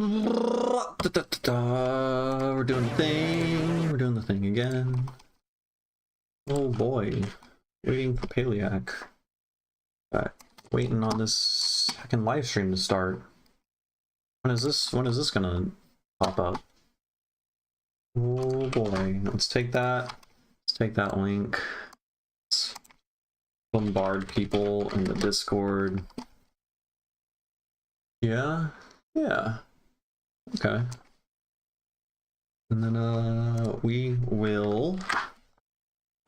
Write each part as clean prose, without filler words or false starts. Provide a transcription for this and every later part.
We're doing the thing. We're doing the thing again. Oh boy. Waiting for Paliac. Waiting on this second live stream to start. When is this gonna pop up? Oh boy. Let's take that. Let's take that link. Let's bombard people in the Discord. Yeah. Okay. And then we will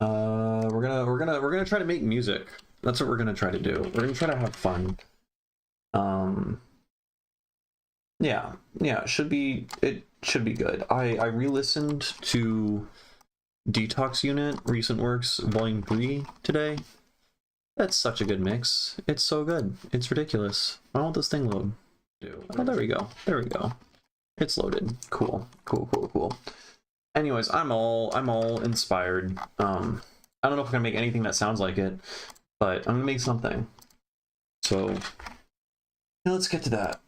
we're gonna try to make music. That's what we're gonna try to do. We're gonna try to have fun. Yeah, it should be good. I re-listened to Detox Unit Recent Works Volume 3 today. That's such a good mix. It's so good. It's ridiculous. Why won't this thing load? Oh, there we go. It's loaded. Cool. Anyways, I'm all inspired. I don't know if I'm gonna make anything that sounds like it, but I'm gonna make something. So yeah, let's get to that.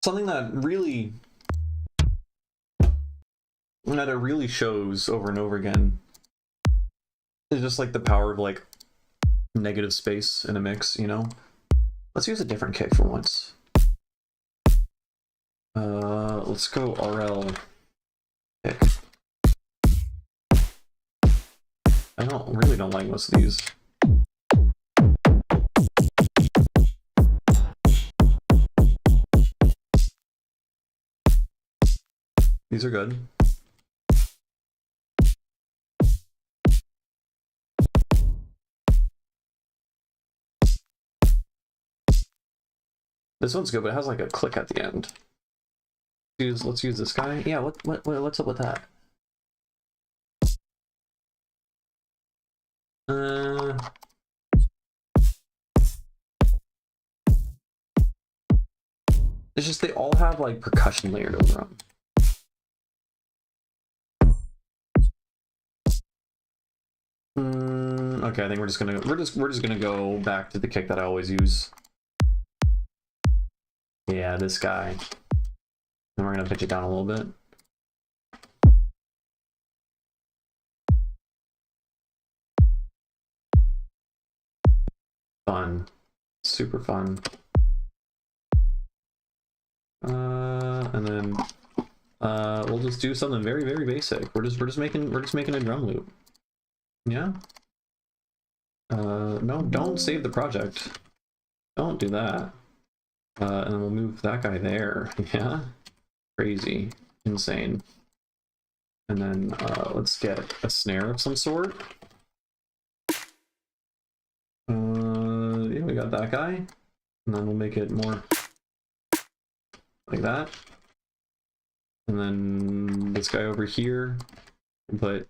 Something that really shows over and over again is just like the power of like negative space in a mix, you know? Let's use a different kick for once. Let's go RL kick. I really don't like most of these. These are good. This one's good, but it has like a click at the end. Let's use this guy. Yeah, what's up with that? It's just they all have like percussion layered over them. Okay, I think we're just gonna go back to the kick that I always use. Yeah, this guy. And we're gonna pitch it down a little bit. Fun. Super fun. And then we'll just do something very, very basic. We're just making a drum loop. Yeah? No, don't save the project. Don't do that. And then we'll move that guy there. Yeah? Crazy. Insane. And then let's get a snare of some sort. Yeah, we got that guy. And then we'll make it more like that. And then this guy over here, put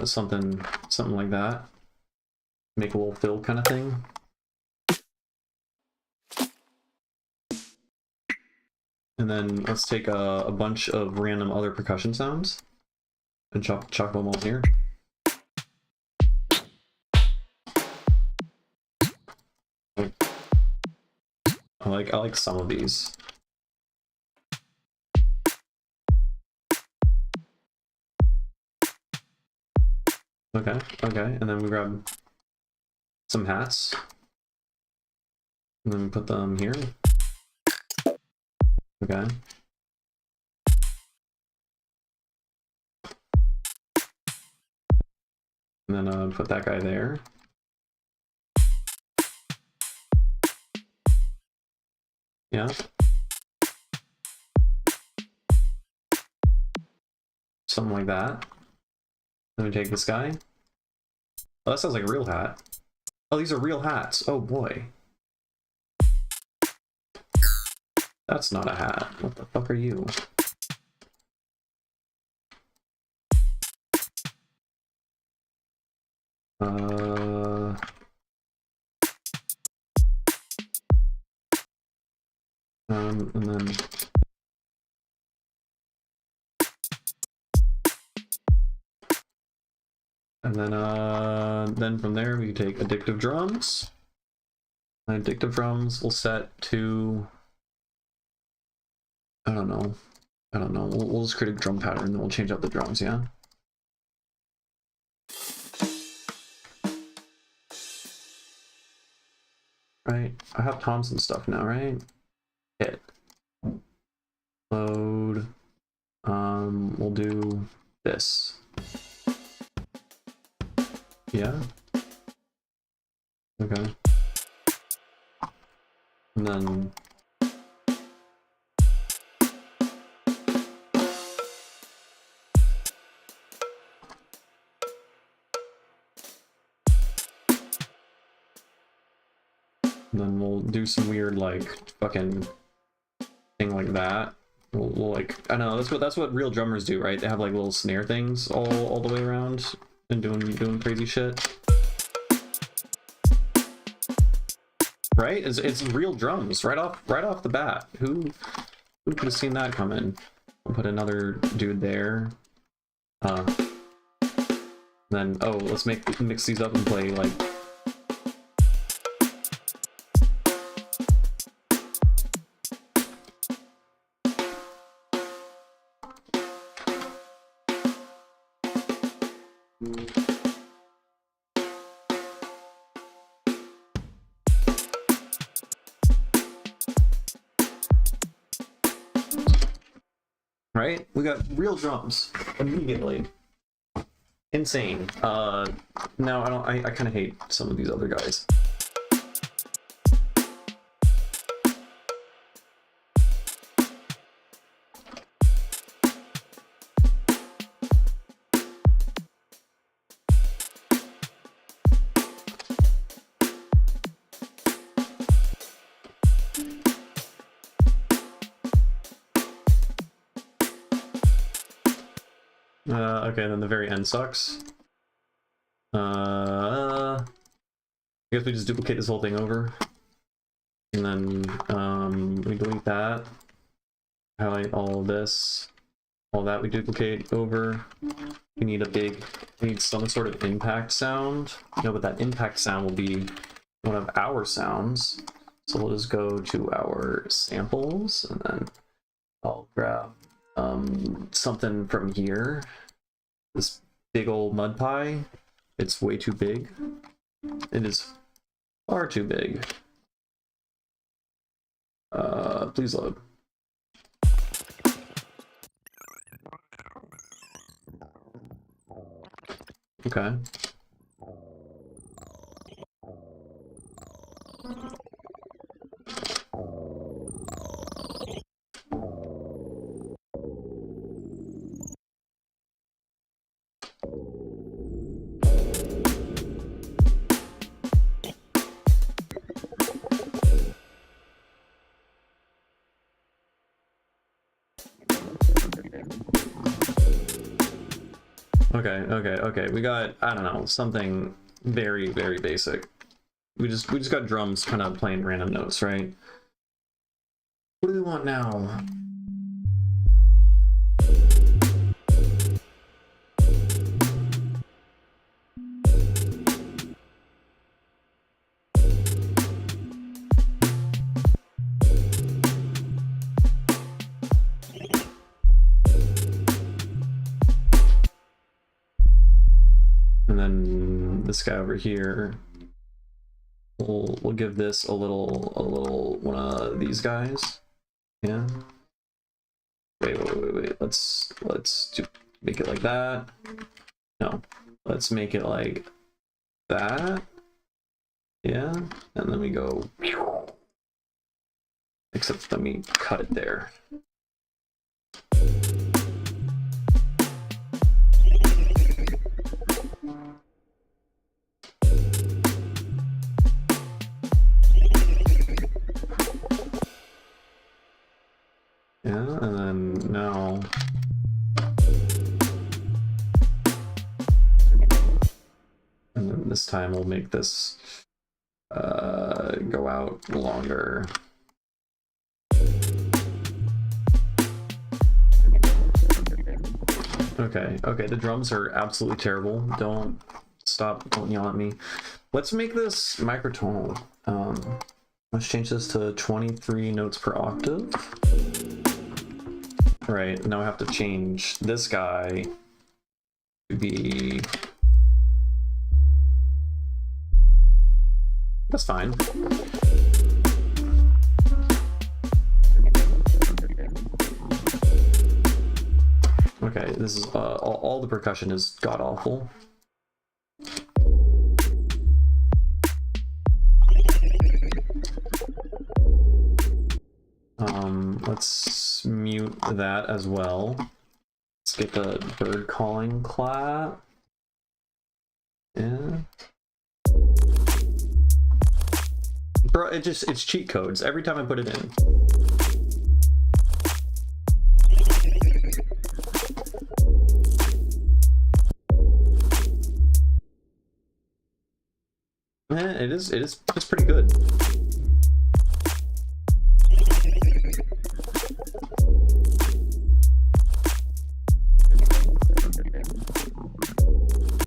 something like that. Make a little fill kind of thing. And then let's take a bunch of random other percussion sounds and chuck them all here. I like some of these. Okay, and then we grab some hats, and then we put them here. Okay. And then put that guy there. Yeah. Something like that. Then we take this guy. Oh, that sounds like a real hat. Oh, these are real hats. Oh boy. That's not a hat. What the fuck are you? And then from there we take addictive drums. And addictive drums will set to I don't know. I don't know. We'll just create a drum pattern, and then we'll change out the drums, yeah? Right, I have Thompson stuff now, right? Hit. Load. We'll do this. Yeah. Okay. And then we'll do some weird like fucking thing like that. We'll like, I don't know, that's what real drummers do, right? They have like little snare things all the way around and doing crazy shit. Right? It's real drums right off the bat. Who could have seen that coming? I'll put another dude there. Then let's mix these up and play like. Right? We got real drums immediately. Insane. Now I kind of hate some of these other guys. Okay, then the very end sucks. I guess we just duplicate this whole thing over. And then we delete that. Highlight all of this. All that we duplicate over. We need some sort of impact sound. But that impact sound will be one of our sounds. So we'll just go to our samples, and then I'll grab something from here. This big old mud pie. It's way too big. It is far too big. Please load. Okay. Okay. We got, I don't know, something very, very basic. We just got drums kind of playing random notes, right? What do we want now? This guy over here, we'll give this a little one of these guys. Yeah. Wait. Let's make it like that. No, let's make it like that. Yeah, and then we go. Except let me cut it there. Yeah, and then now and then this time we'll make this go out longer. Okay, the drums are absolutely terrible. Don't yell at me. Let's make this microtonal. Let's change this to 23 notes per octave. right? Now I have to change this guy to be... That's fine. Okay, this is all the percussion is god awful. Let's mute that as well. Let's get the bird calling clap. Yeah. Bro, it's cheat codes every time I put it in. It's pretty good.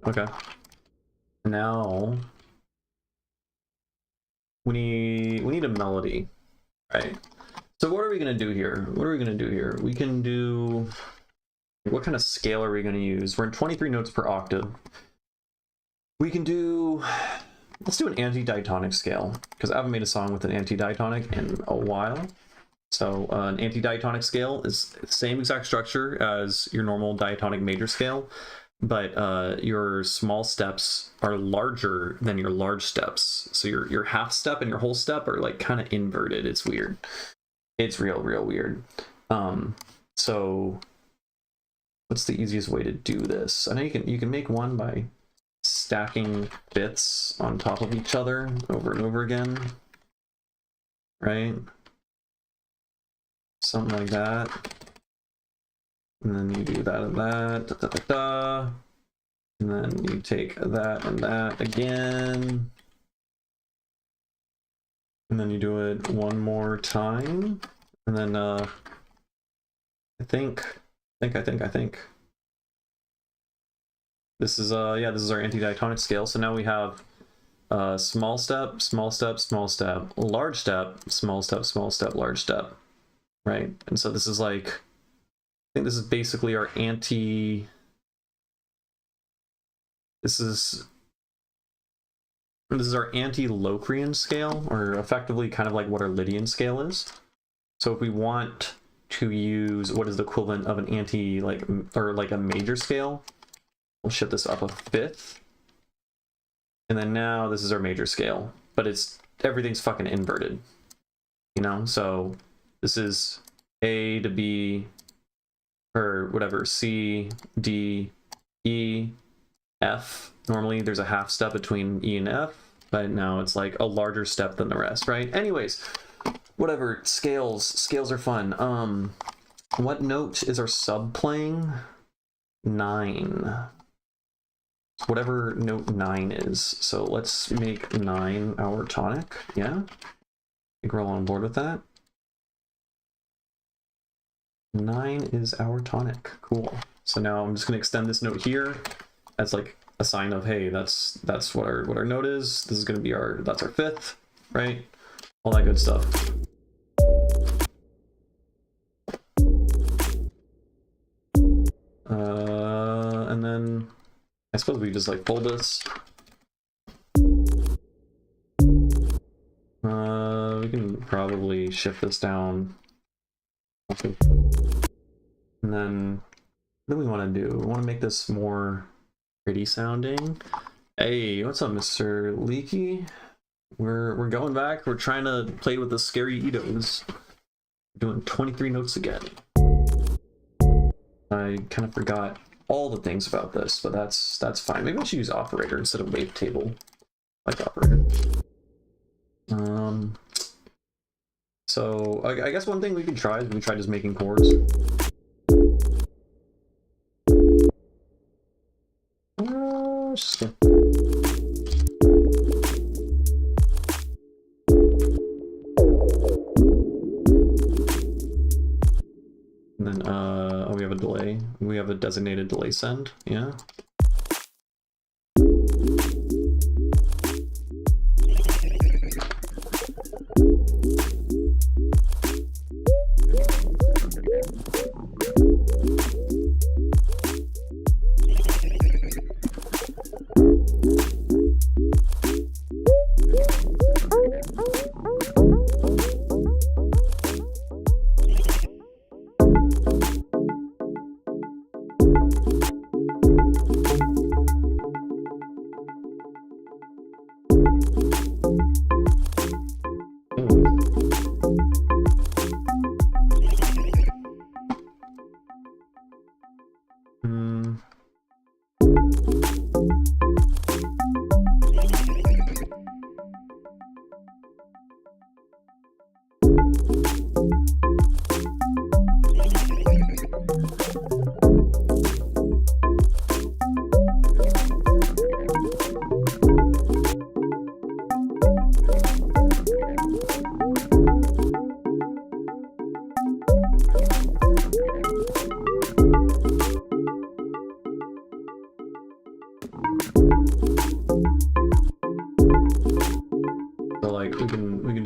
Okay. Now we need a melody, right? So what are we gonna do here? We can do, what kind of scale are we gonna use? We're in 23 notes per octave. We can do, let's do an anti-diatonic scale, because I haven't made a song with an anti-diatonic in a while. So an anti-diatonic scale is the same exact structure as your normal diatonic major scale, but your small steps are larger than your large steps. So your half step and your whole step are like kind of inverted. It's weird. It's real weird. So what's the easiest way to do this? I know you can make one by stacking bits on top of each other over and over again, right? Something like that. And then you do that and that, da, da, da, da. And then you take that and that again. And then you do it one more time. And then I think this is this is our anti-diatonic scale. So now we have small step, small step, small step, large step, small step, small step, large step, right? And so this is like, I think this is basically our this is our anti-Locrian scale, or effectively kind of like what our Lydian scale is. So if we want to use what is the equivalent of an or like a major scale, we'll shift this up a fifth. And then now this is our major scale, but everything's fucking inverted, you know? So this is A to B, or whatever, C, D, E, F. Normally there's a half step between E and F, but now it's like a larger step than the rest, right? Anyways, whatever, scales are fun. What note is our sub playing? 9. Whatever note 9 is. So let's make 9 our tonic. Yeah, I think we're all on board with that. 9 is our tonic. Cool. So now I'm just going to extend this note here as like a sign of, hey, that's what our note is. This is going to be that's our fifth, right? All that good stuff. And then I suppose we just like fold this. We can probably shift this down. And then what do we want to do? We want to make this more pretty sounding. Hey, what's up, Mr. Leaky? We're going back. We're trying to play with the scary Itos. We're doing 23 notes again. I kind of forgot all the things about this, but that's fine. Maybe I should use operator instead of wavetable. Like operator. So I guess one thing we could try is we try just making chords. And then oh, we have a delay. We have a designated delay send. Yeah.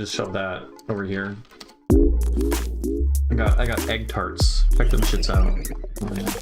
just shove that over here. I got egg tarts. Check them shits out. Oh, yeah.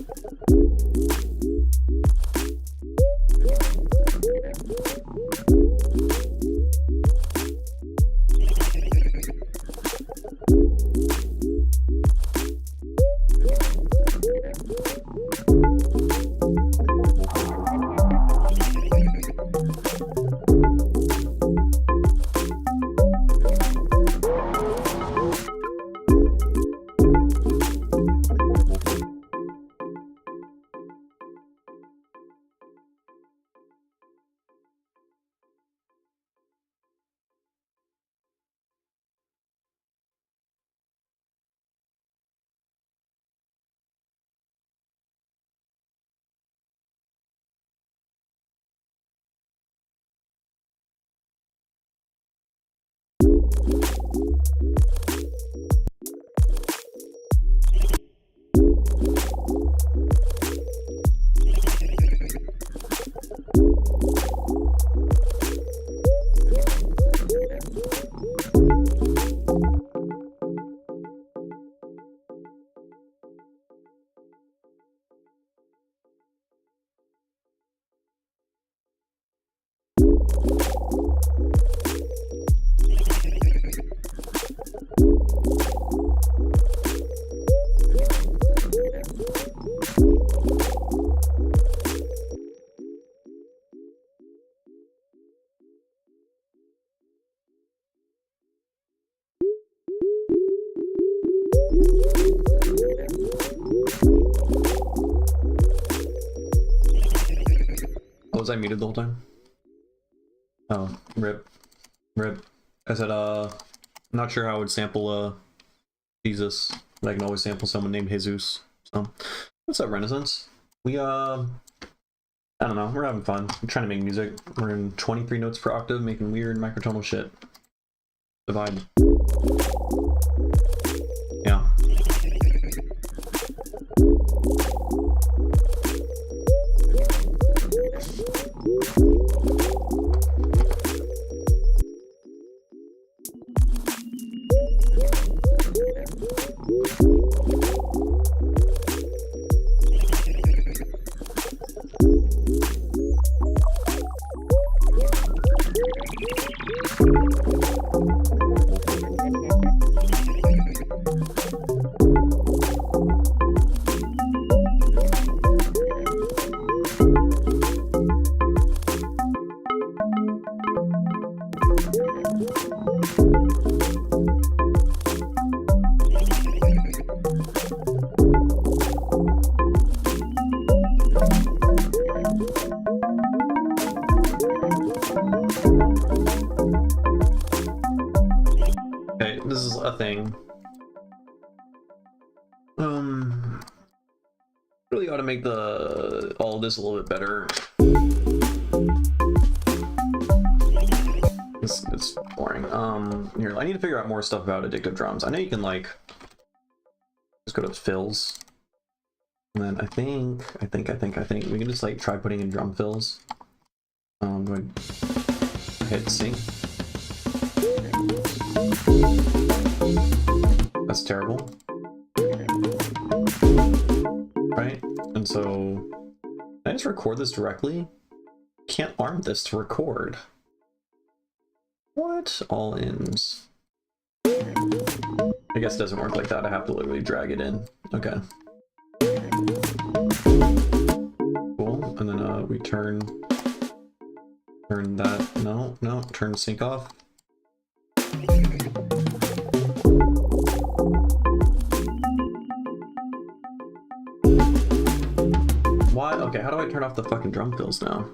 Was I muted the whole time? Oh, rip. I said, not sure how I would sample, Jesus, but I can always sample someone named Jesus. So, what's up, Renaissance? We, I don't know, we're having fun. We're trying to make music. We're in 23 notes per octave, making weird microtonal shit. Divide. Yeah. Okay, this is a thing. Really ought to make all of this a little bit better. It's boring. Here, I need to figure out more stuff about addictive drums. I know you can like just go to fills, and then I think we can just like try putting in drum fills. Go ahead, hit sync. That's terrible. Right? And so, can I just record this directly? Can't arm this to record. What? All ins. I guess it doesn't work like that. I have to literally drag it in. Okay. Cool. And then we turn that. No, turn sync off. Why? Okay, how do I turn off the fucking drum fills now?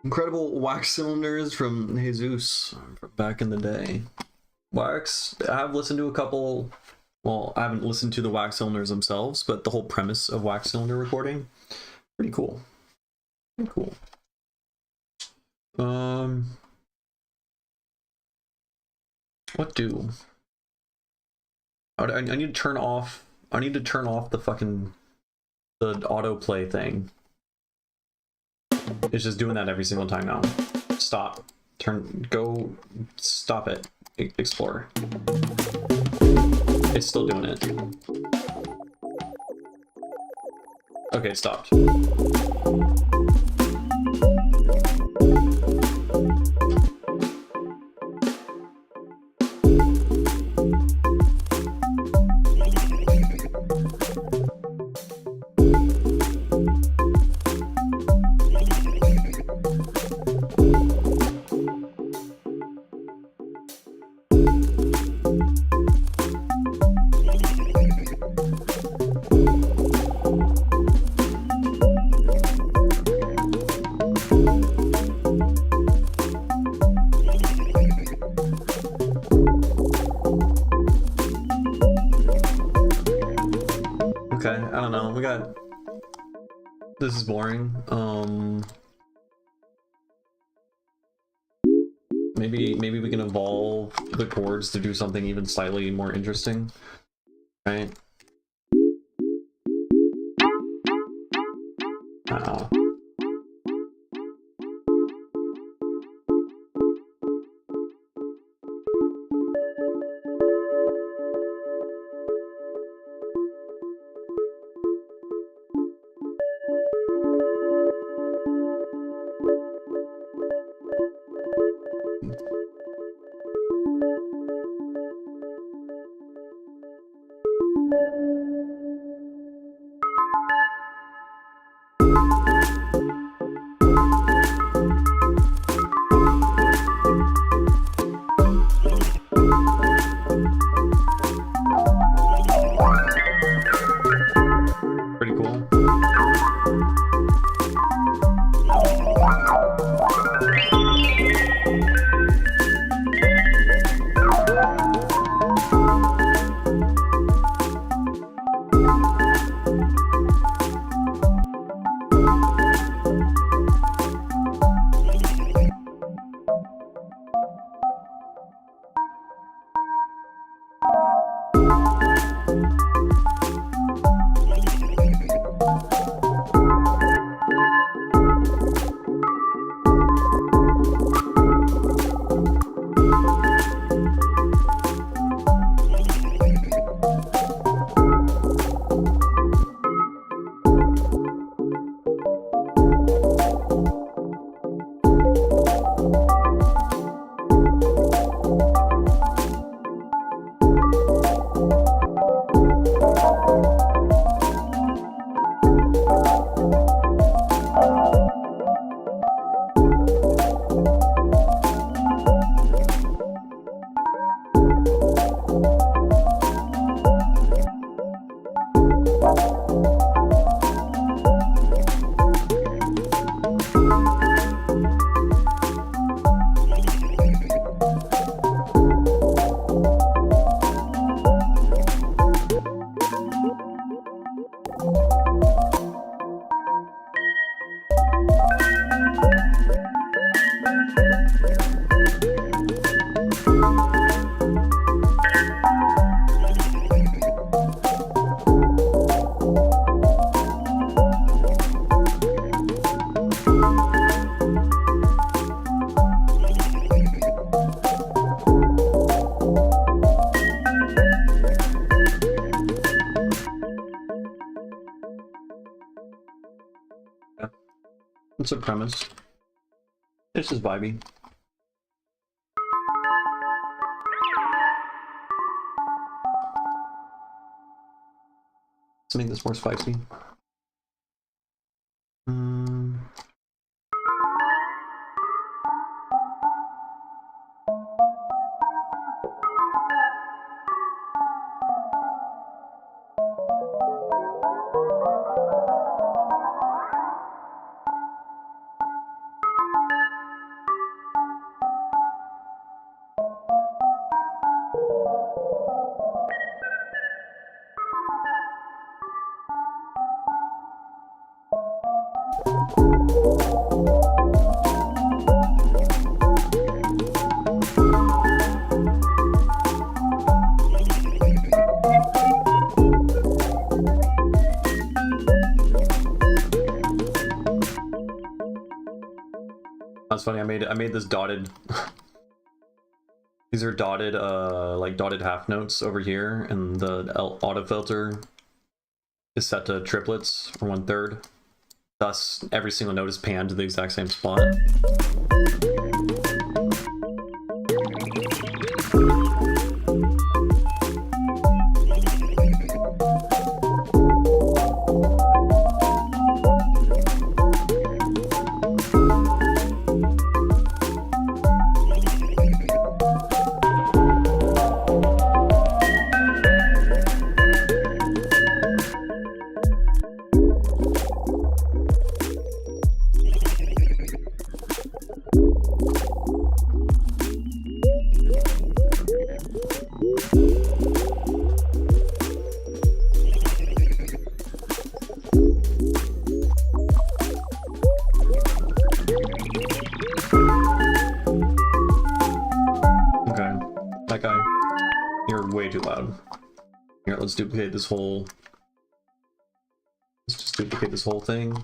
Incredible wax cylinders from Jesus from back in the day. Wax, I've listened to a couple, well, I haven't listened to the wax cylinders themselves, but the whole premise of wax cylinder recording, pretty cool. Pretty cool. What do? I need to turn off, the fucking, the autoplay thing. It's just doing that every single time now. Stop. Go. Stop it. Explore. It's still doing it. Okay, it stopped. Okay, I don't know. This is boring. Maybe we can evolve the chords to do something even slightly more interesting, right? Uh-oh. Pretty cool. What's the premise? It's just vibey. Let's make this more spicy. That's funny. I made this dotted. These are dotted, like dotted half notes over here, and the auto filter is set to triplets or 1/3. Thus, every single note is panned to the exact same spot. Let's duplicate this whole. Let's just duplicate this whole thing.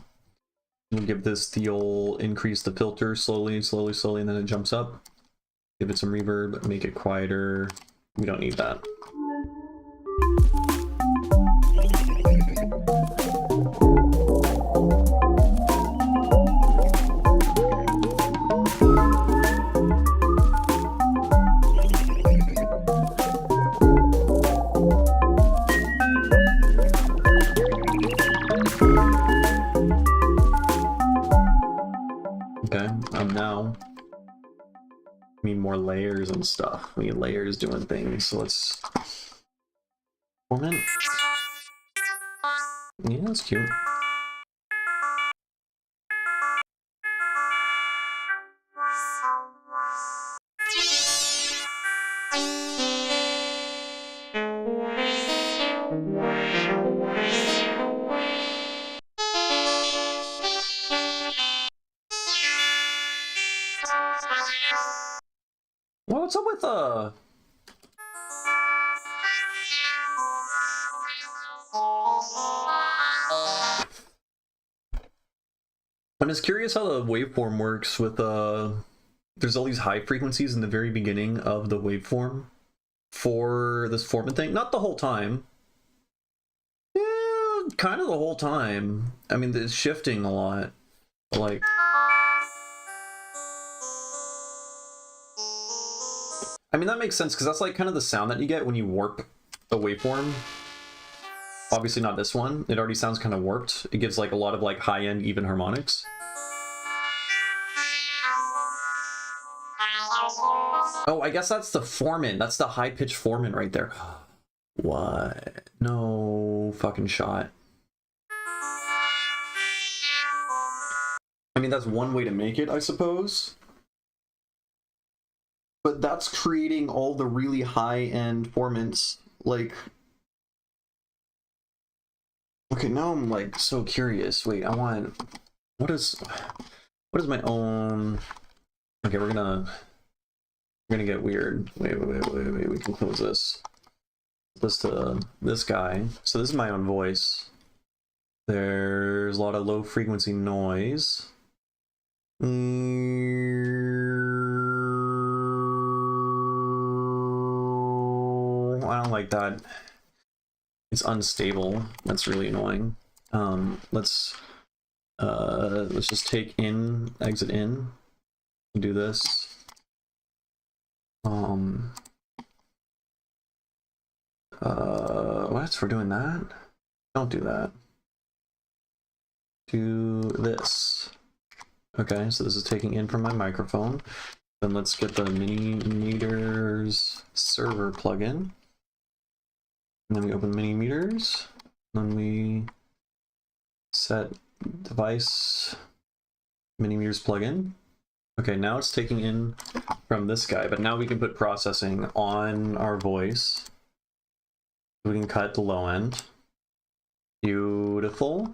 We'll give this the old increase the filter slowly, and then it jumps up. Give it some reverb, make it quieter. We don't need that. Now we need more layers and stuff. We need layers doing things, so let's form it. Yeah, that's cute. What's up with I'm just curious how the waveform works with there's all these high frequencies in the very beginning of the waveform for this formant thing. Not the whole time. Yeah, kind of the whole time. I mean, it's shifting a lot. Like I mean, that makes sense, because that's like kind of the sound that you get when you warp a waveform. Obviously not this one. It already sounds kind of warped. It gives like a lot of like high-end even harmonics. Oh, I guess that's the formant. That's the high-pitched formant right there. What? No fucking shot. I mean, that's one way to make it, I suppose. But that's creating all the really high-end formants, like... Okay, now I'm like so curious. Wait, I want... What is my own... Okay, we're gonna get weird. Wait, we can close this. Let's to this guy. So this is my own voice. There's a lot of low frequency noise. I don't like that. It's unstable. That's really annoying. Let's just take in, exit in, and do this. What? For doing that? Don't do that. Do this. Okay, so this is taking in from my microphone. Then let's get the Minimeters server plugin. And then we open Minimeters. Then we set device Minimeters plugin. Okay, now it's taking in from this guy, but now we can put processing on our voice. We can cut the low end. Beautiful.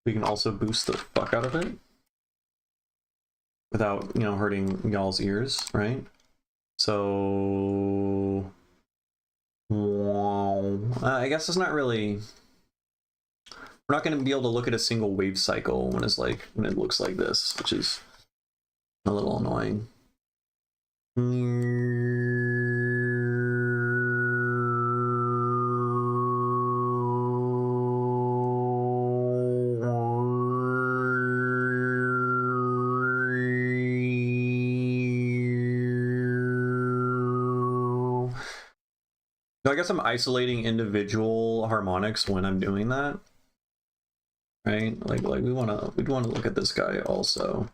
We can also boost the fuck out of it without, you know, hurting y'all's ears, right? So I guess it's not really, we're not going to be able to look at a single wave cycle when it's like, when it looks like this, which is A little annoying. I guess I'm isolating individual harmonics when I'm doing that, right? Like we'd want to look at this guy also.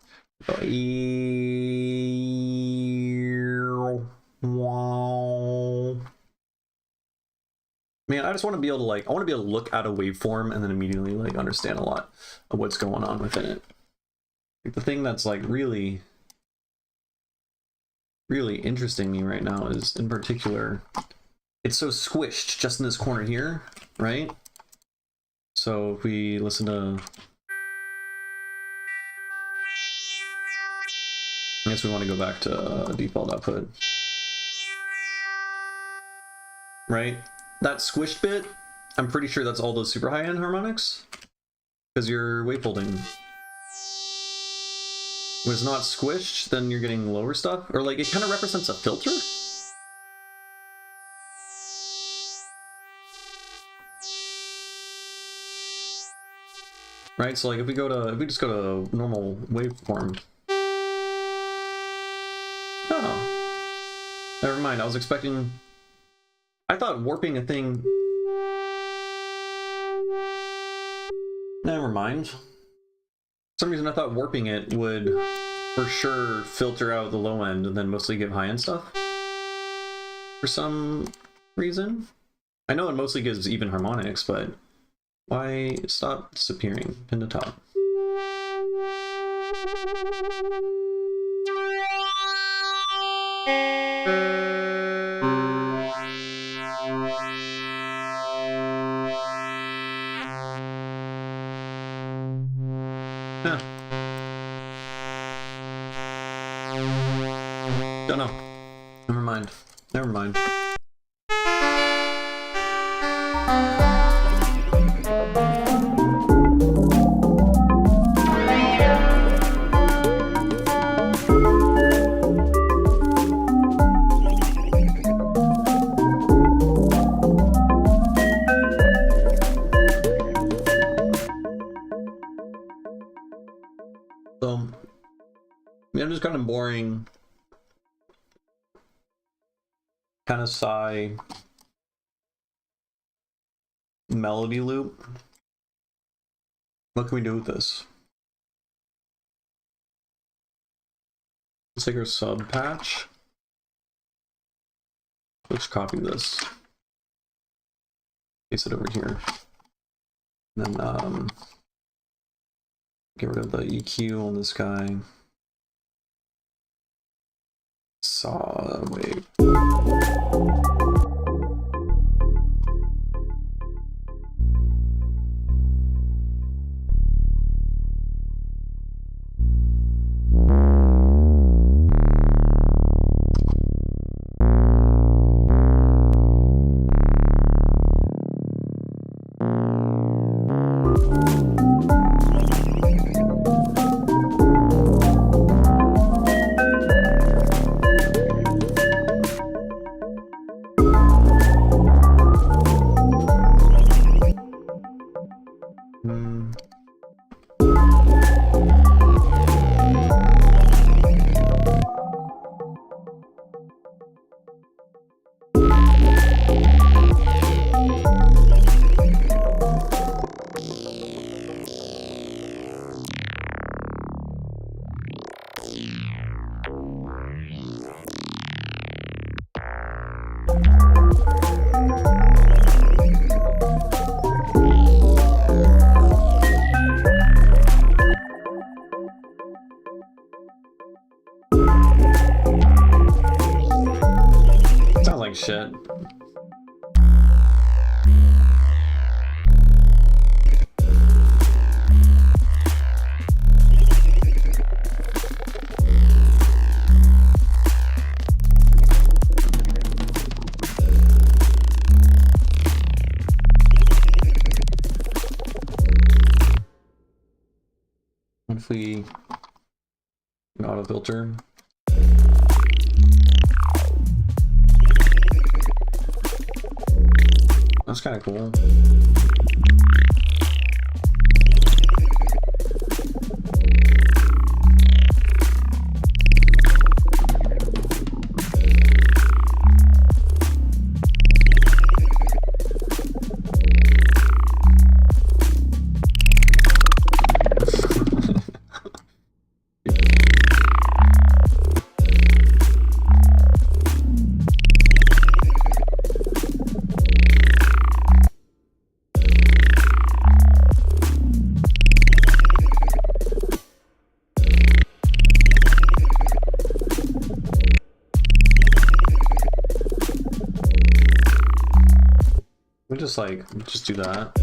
Wow. Man, I just want to be able to I want to be able to look at a waveform and then immediately understand a lot of what's going on within it. The thing that's really interesting me right now is, in particular, it's so squished just in this corner here, right? So if we listen to, I guess we want to go back to default output, right? That squished bit, I'm pretty sure that's all those super high-end harmonics, because you're wavefolding. When it's not squished, then you're getting lower stuff, or it kind of represents a filter. Right, so if we just go to normal waveform. Oh, never mind. I thought warping a thing. Never mind. For some reason, I thought warping it would for sure filter out the low end and then mostly give high end stuff. For some reason, I know it mostly gives even harmonics, but. Why stop disappearing? Pin to top. Yeah. Don't know. Never mind. Never mind. I'm just kind of boring, kind of sigh melody loop. What can we do with this? Let's take our sub patch. Let's copy this, paste it over here, and then get rid of the EQ on this guy. Saw wave. Sounds like shit. What if we Auto filter. That's kind of cool. We just do that.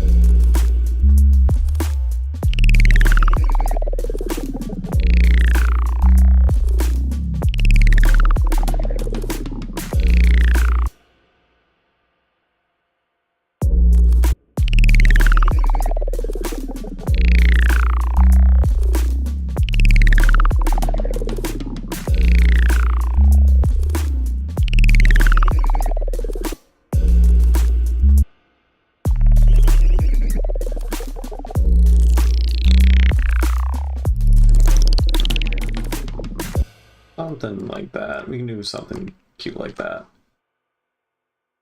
Something like that. We can do something cute like that.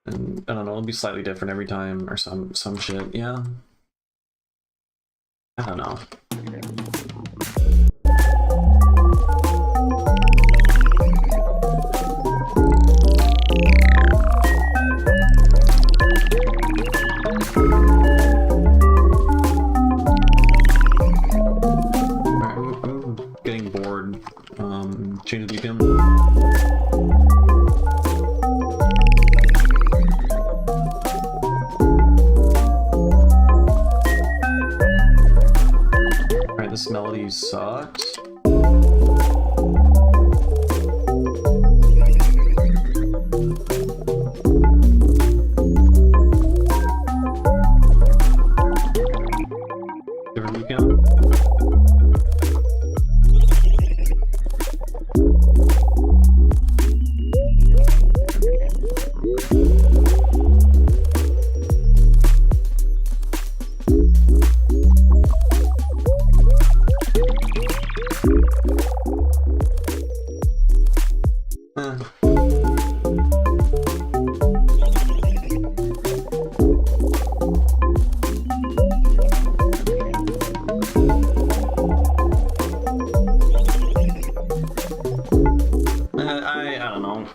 And I don't know, it'll be slightly different every time or some shit, yeah. I don't know. I'm getting bored. Change the BPM. Alright, this melody sucks. Different BPM.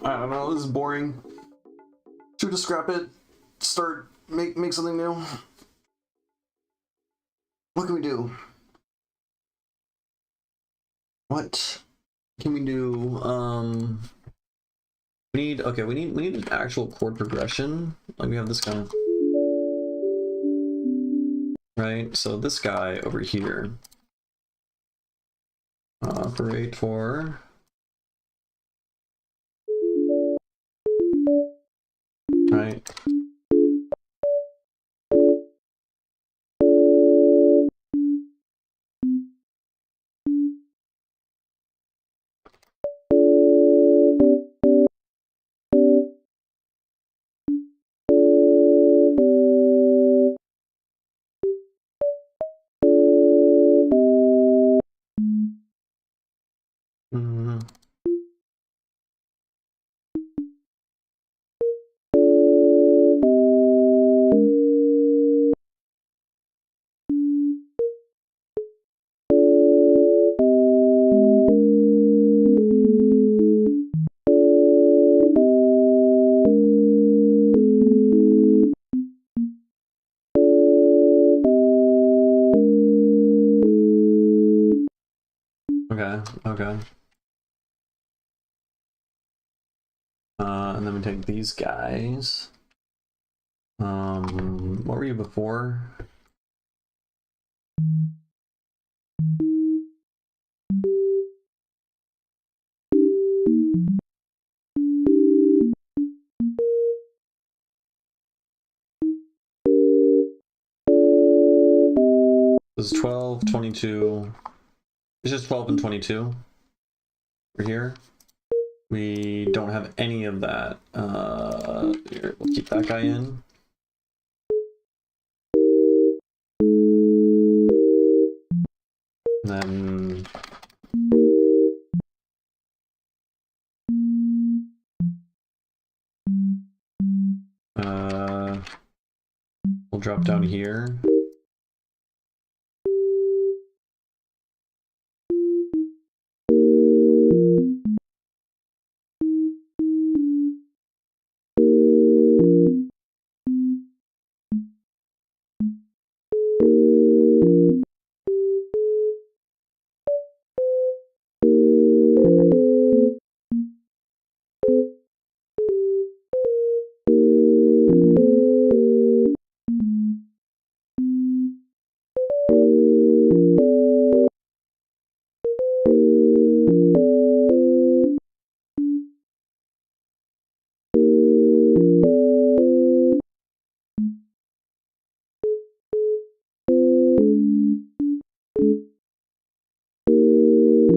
I don't know, this is boring. Should we just scrap it? Make something new? What can we do? What can we do? We need an actual chord progression. Like we have this kind of, right? So this guy over here. Operate for. Right. Mm-hmm. Okay. And then we take these guys. What were you before? This is 12, 22. It's just 12 and 22. Over here. We don't have any of that. Here, we'll keep that guy in. And then we'll drop down here.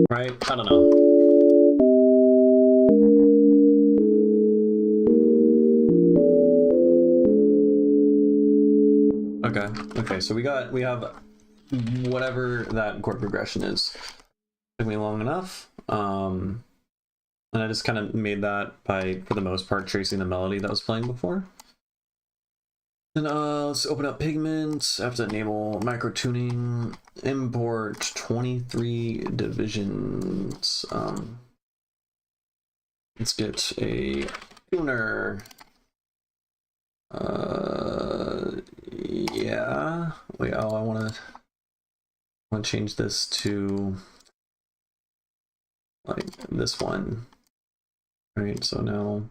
Right? I don't know. Okay, so we have whatever that chord progression is. Took me long enough. And I just kind of made that by, for the most part, tracing the melody that was playing before. And let's open up Pigment. I have to enable micro tuning, import 23 divisions. Let's get a tuner. Yeah. Wait, oh, I want to change this to like this one. All right, so now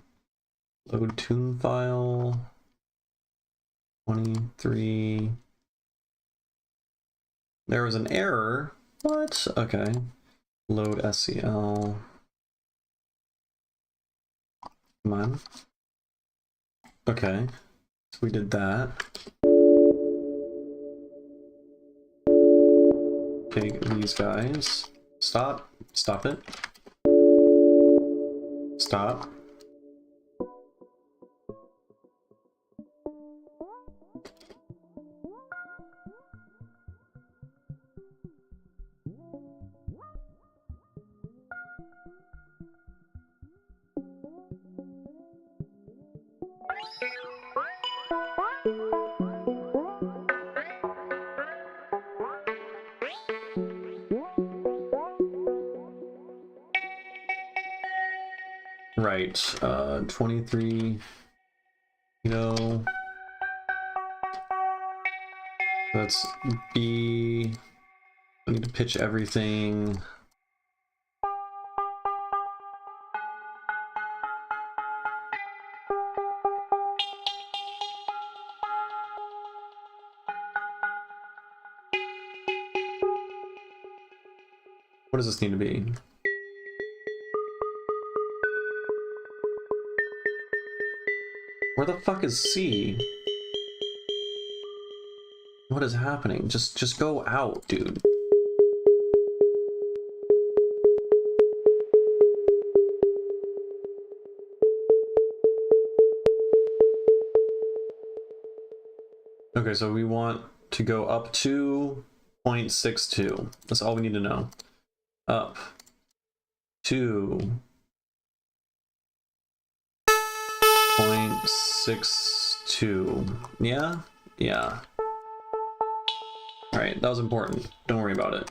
load tune file 23. There was an error. What? Okay. Load SCL. Come on. Okay. So we did that. Take these guys. Stop. Stop it. Stop. Right, 23, that's B. I need to pitch everything. What does this need to be? Where the fuck is C? What is happening? Just go out, dude. Okay, so we want to go up to 0.62. That's all we need to know. Up to 0.62. Yeah? Yeah. Alright, that was important. Don't worry about it.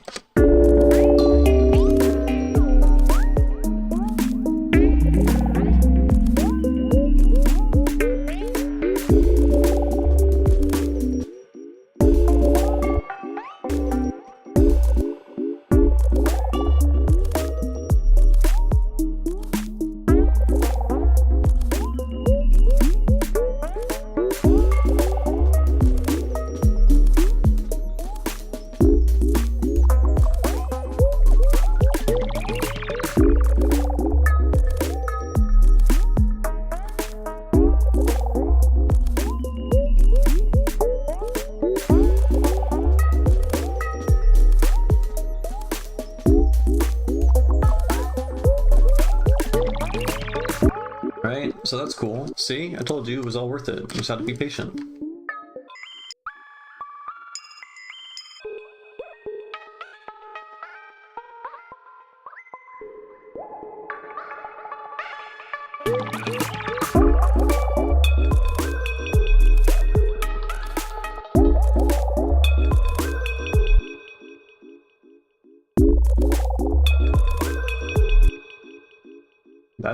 so that's cool. See, I told you it was all worth it. You just had to be patient.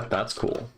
That's cool.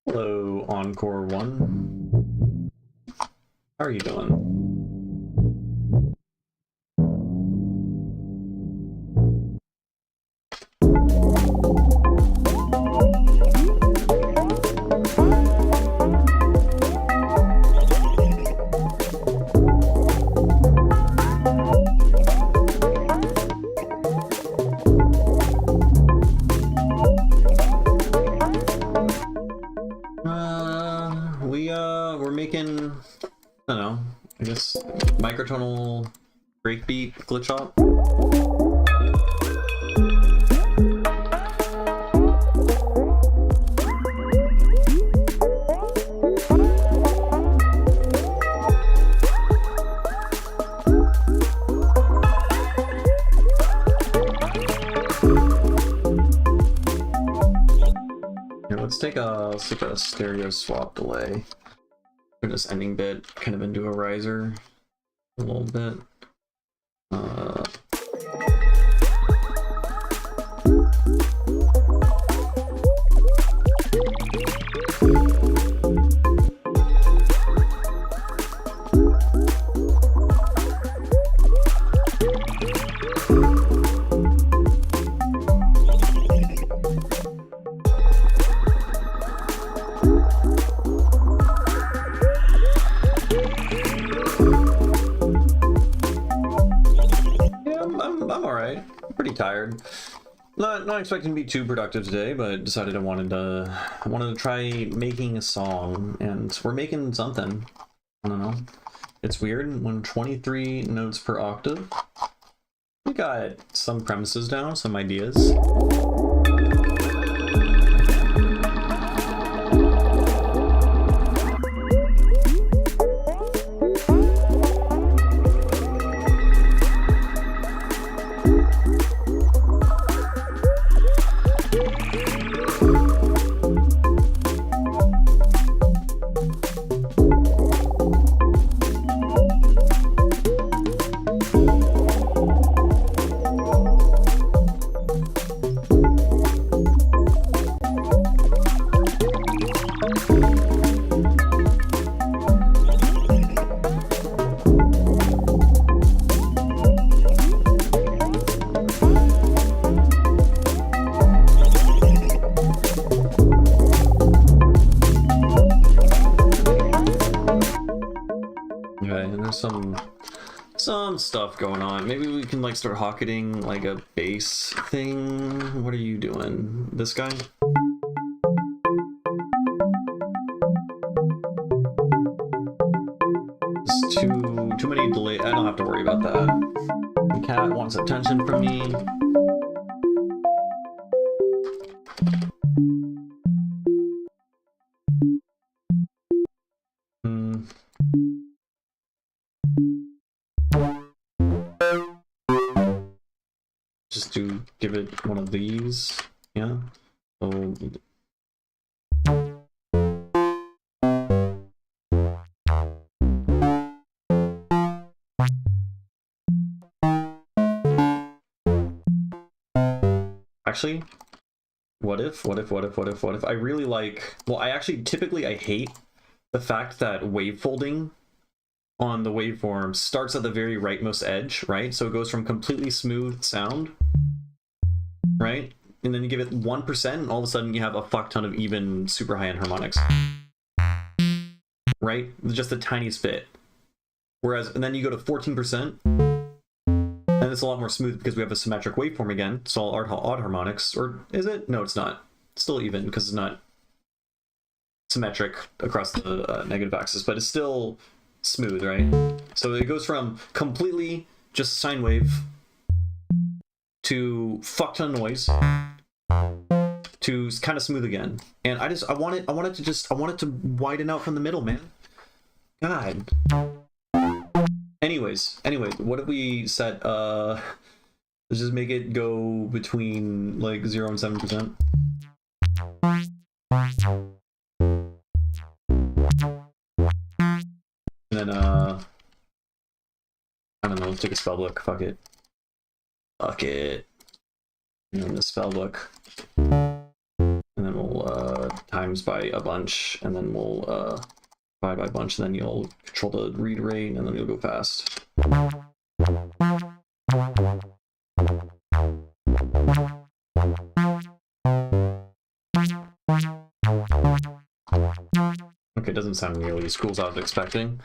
Hello, Encore 1. How are you doing? We're making, I don't know, I guess microtonal breakbeat glitch hop. Here, let's take a stereo swap delay. Turn this ending bit kind of into a riser a little bit. I'm alright. Pretty tired. Not expecting to be too productive today, but decided I wanted to try making a song, and we're making something. I don't know. It's weird when 23 notes per octave. We got some premises down, some ideas. stuff going on. Maybe we can like start hocketing like a bass thing. What are you doing? This guy? It's too many delay. I don't have to worry about that. The cat wants attention from me. Just to give it one of these, yeah. So actually, what if I really like, well, I actually typically I hate the fact that wave folding on the waveform starts at the very rightmost edge, right? So it goes from completely smooth sound, right? And then you give it 1%, and all of a sudden you have a fuck ton of even super high-end harmonics, right? Just the tiniest bit. Whereas, and then you go to 14%, and it's a lot more smooth because we have a symmetric waveform again. So all odd harmonics, or is it? No, it's not. It's still even because it's not symmetric across the negative axis, but it's still smooth, right? So it goes from completely just sine wave to fuck ton of noise to kind of smooth again. And I want it to widen out from the middle, man. God. Anyway, what if we set let's just make it go between like 0 and 7%. And then I don't know, let's take a spell book. Fuck it. And then the spell book. And then we'll times by a bunch, and then we'll divide by a bunch, and then you'll control the read rate, and then you'll go fast. Okay, it doesn't sound nearly as cool as I was expecting.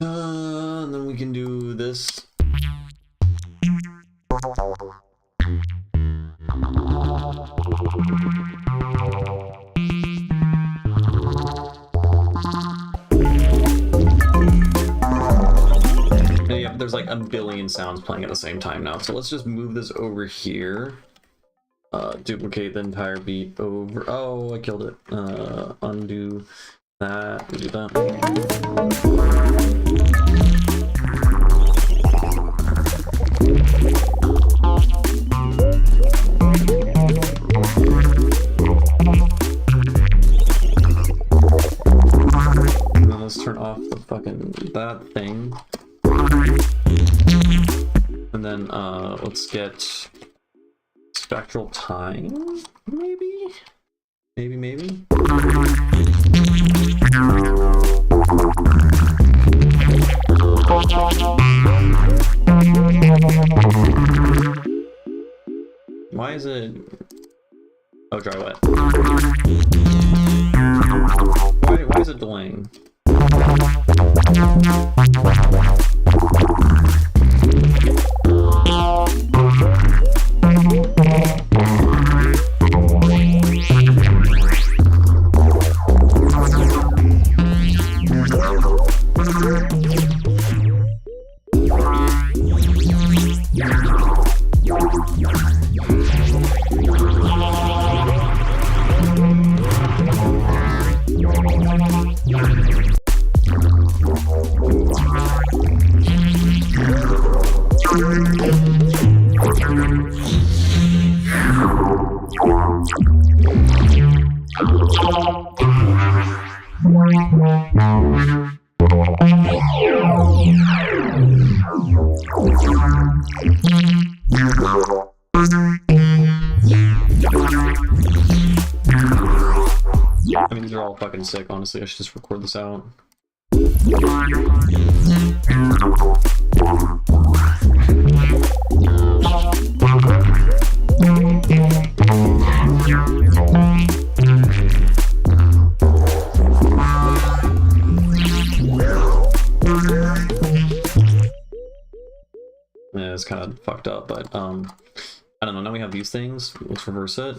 And then we can do this. Yeah, there's like a billion sounds playing at the same time now. So let's just move this over here. Duplicate the entire beat over. Oh, I killed it. Undo that. Do that. And then let's turn off the fucking that thing. And then let's get spectral time, maybe? Maybe? Why is it... Oh, dry wet. Why is it delaying? I mean, these are all fucking sick, honestly. I should just record this out. Yeah, it's kind of fucked up, but I don't know. Now we have these things. Let's reverse it.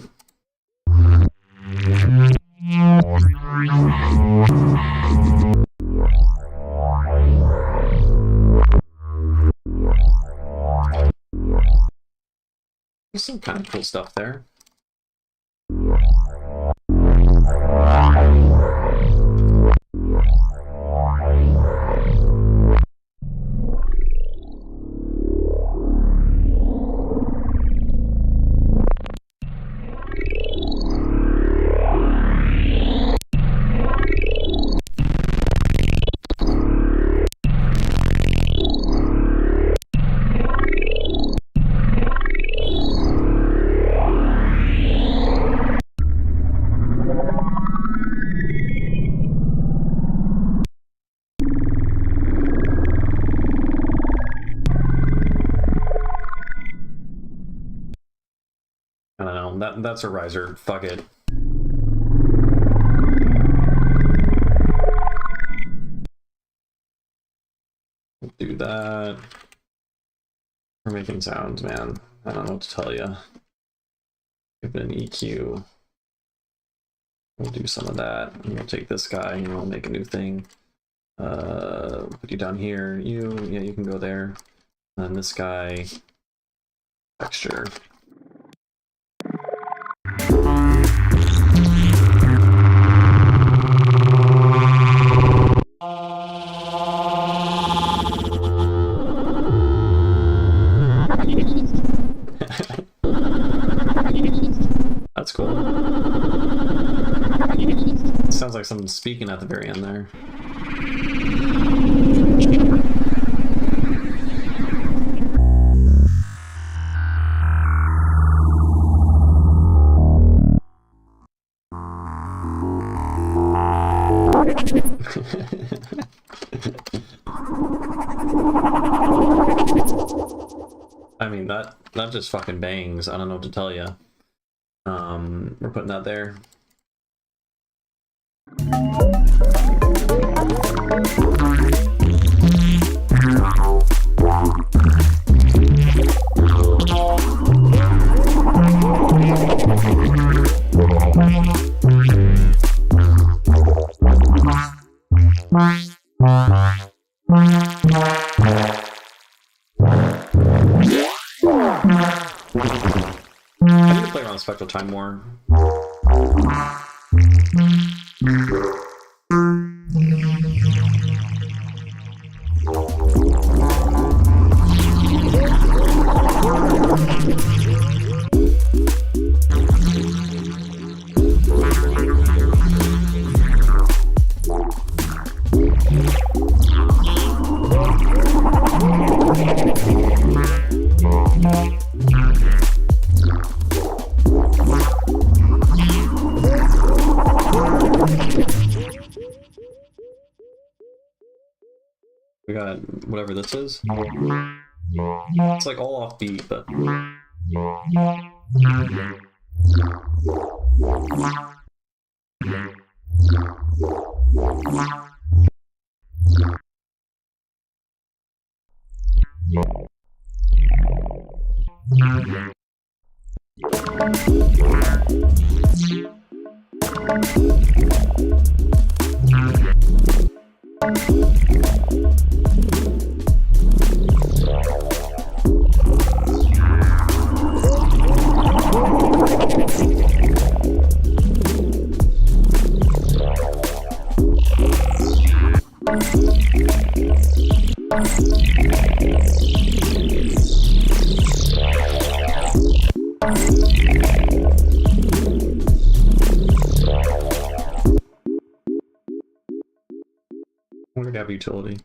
There's some kind of cool stuff there. I don't know. That's a riser. Fuck it. Do that. We're making sounds, man. I don't know what to tell you. Give it an EQ. We'll do some of that. And we'll take this guy and we'll make a new thing. Put you down here. Yeah, you can go there. And this guy, texture. That's cool. Sounds like someone's speaking at the very end there. I mean, that just fucking bangs. I don't know what to tell you. We're putting that there. I need to play around with Spectral Time more. We got whatever this is. It's like all off beat, but we're gonna have utility.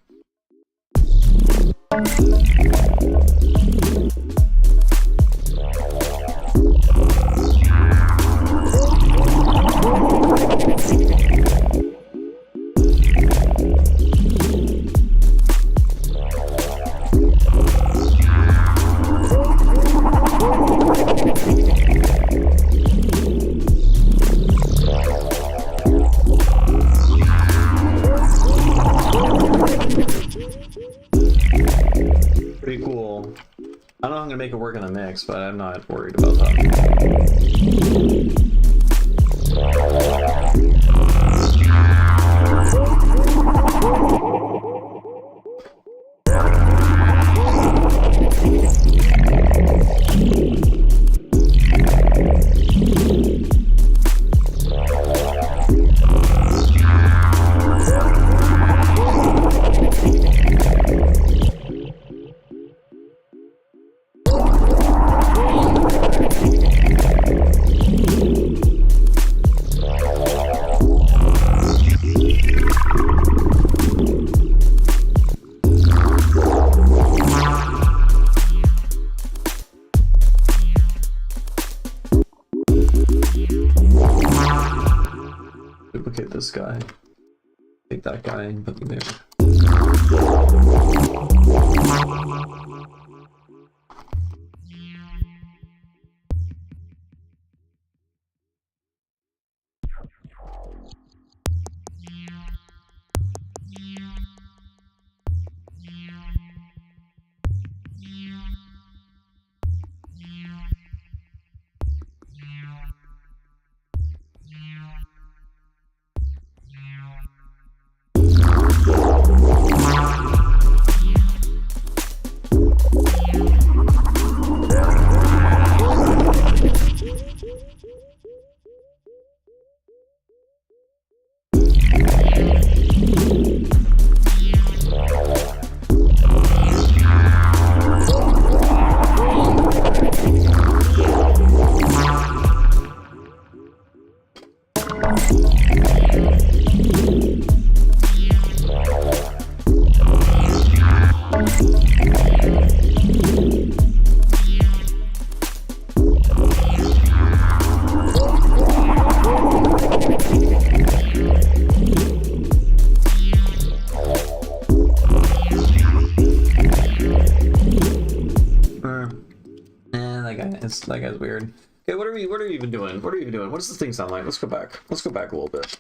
Pretty cool. I don't know how I'm gonna make it work in the mix, but I'm not worried about that. Duplicate this guy. Take that guy and put him there. That guy's weird. Okay, what are we even doing? What are we even doing? What does this thing sound like? Let's go back. Let's go back a little bit.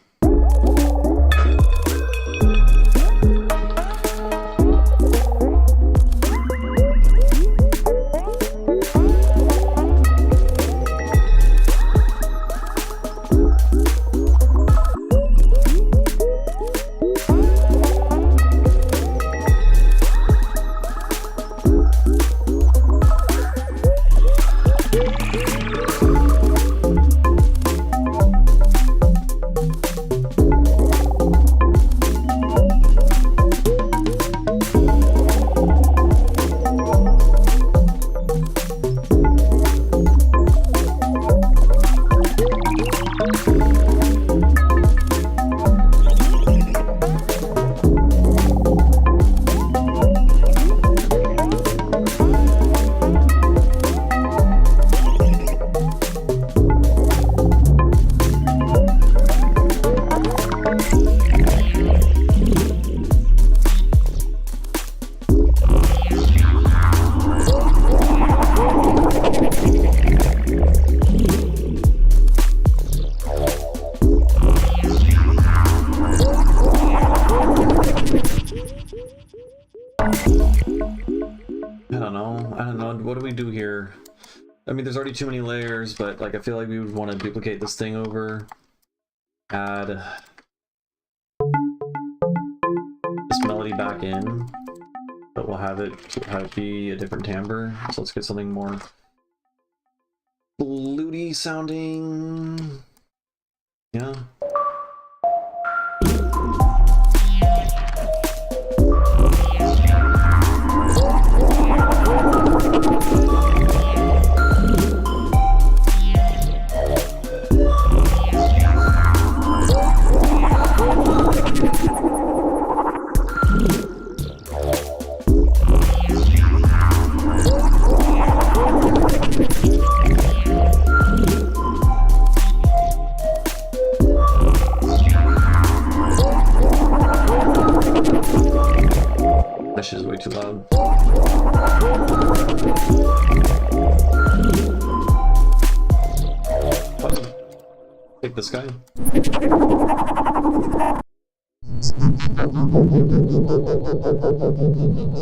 What do we do here? I mean, there's already too many layers, but like I feel like we would want to duplicate this thing over. Add this melody back in, but we'll have it be a different timbre. So let's get something more fluty sounding. Yeah. That shit is way too loud. Take this guy.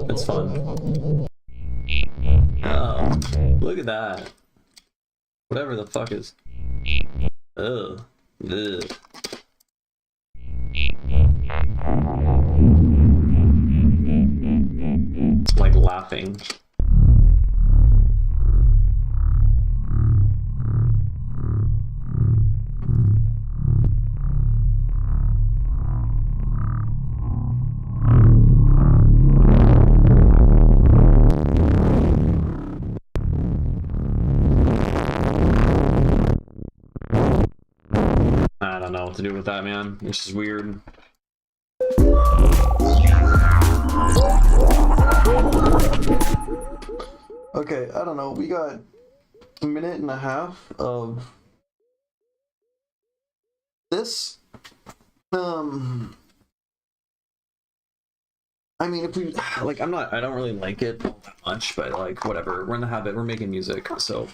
It's fun. Look at that. Whatever the fuck is. Ugh. Ugh. It's like laughing. I don't know what to do with that, man. It's just weird. Okay, I don't know. We got a minute and a half of this. I mean, if we like, I don't really like it all that much, but like, whatever. We're in the habit. We're making music, so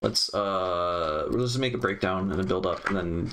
let's just make a breakdown and a build up, and then.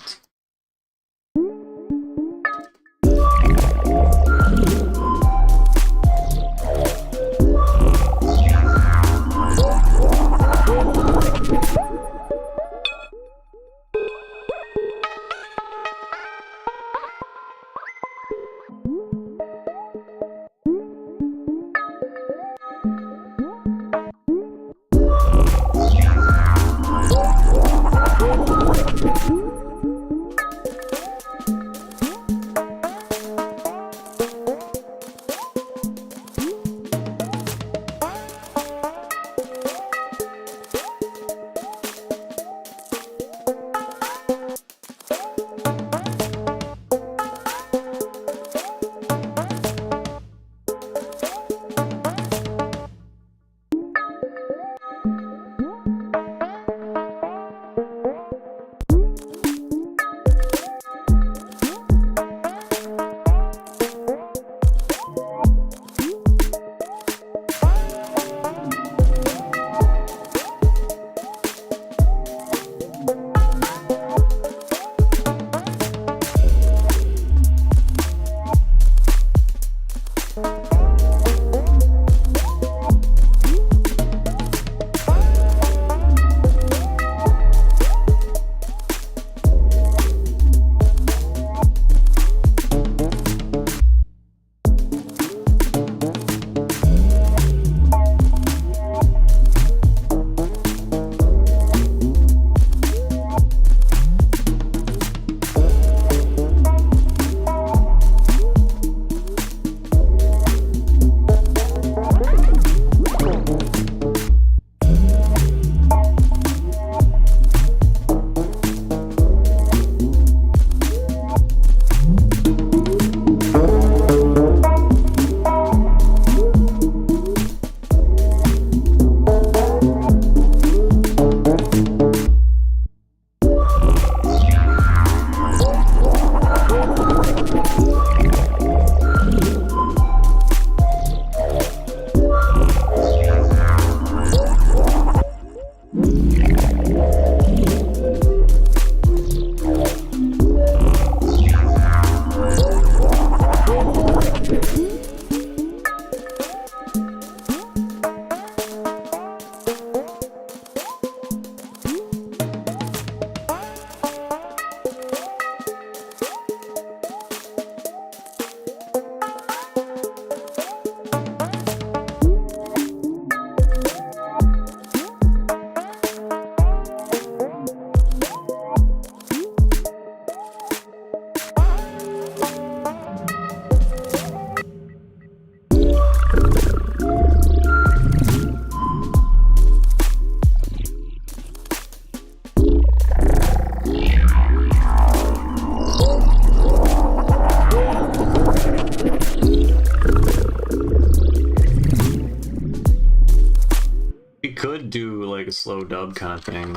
Could do like a slow dub kind of thing.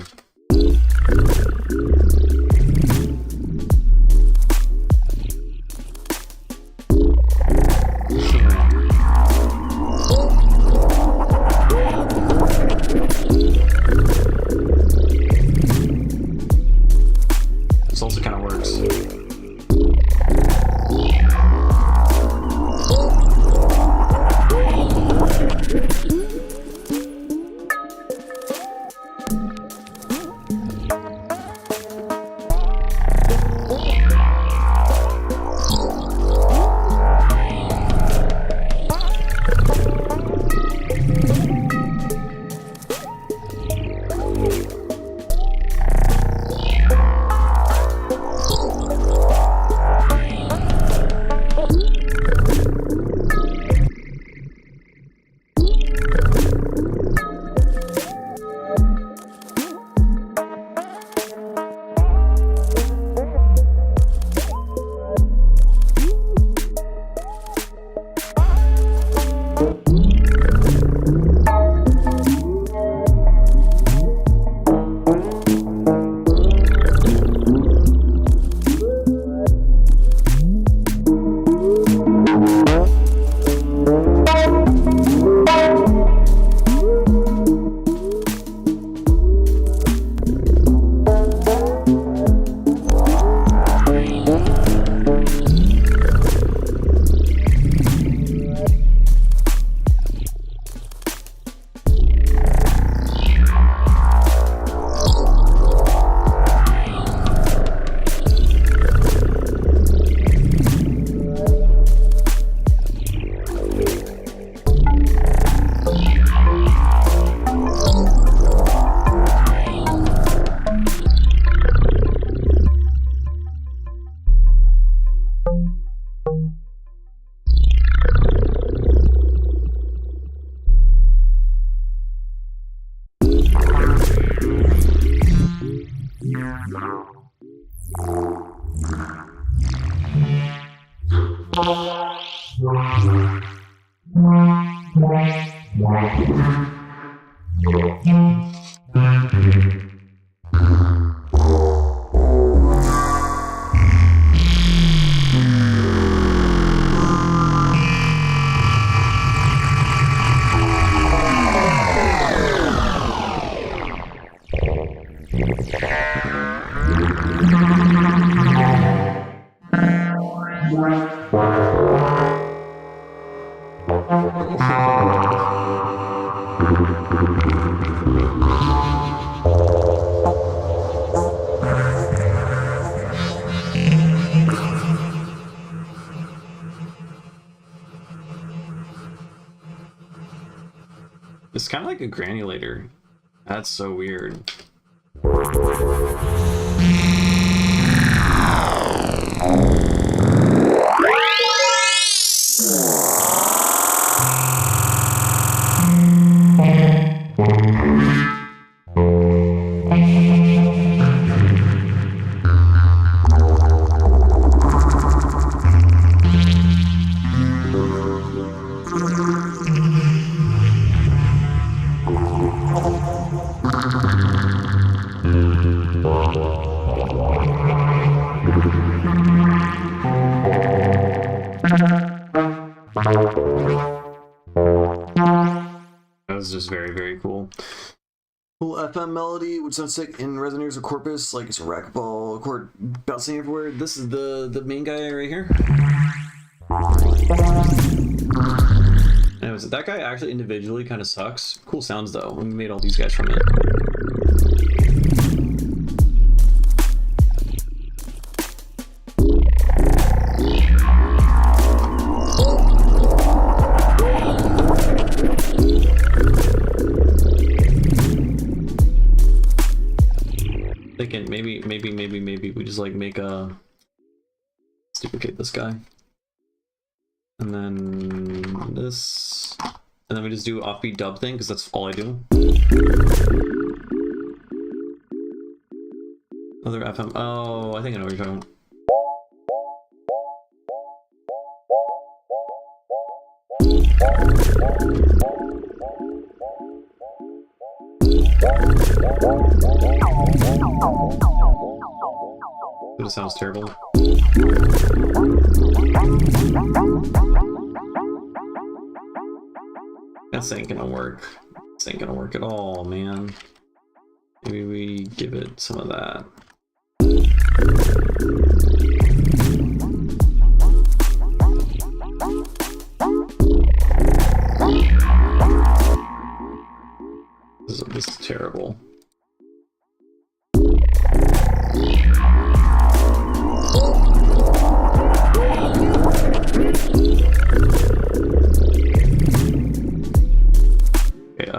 This also kind of works. It's kind of like a granulator. That's so weird. That was just very, very cool. Cool FM melody would sound sick in Resonators or Corpus, like it's a racquetball chord bouncing everywhere. This is the main guy right here. Anyways, that guy actually individually kind of sucks. Cool sounds though. We made all these guys from it. Thinking maybe we just like make a let's duplicate this guy. And then this, and then we just do offbeat dub thing because that's all I do. Other FM. Oh, I think I know what you're talking about. But it sounds terrible. This ain't gonna work. This ain't gonna work at all, man. Maybe we give it some of that. This is terrible. Okay,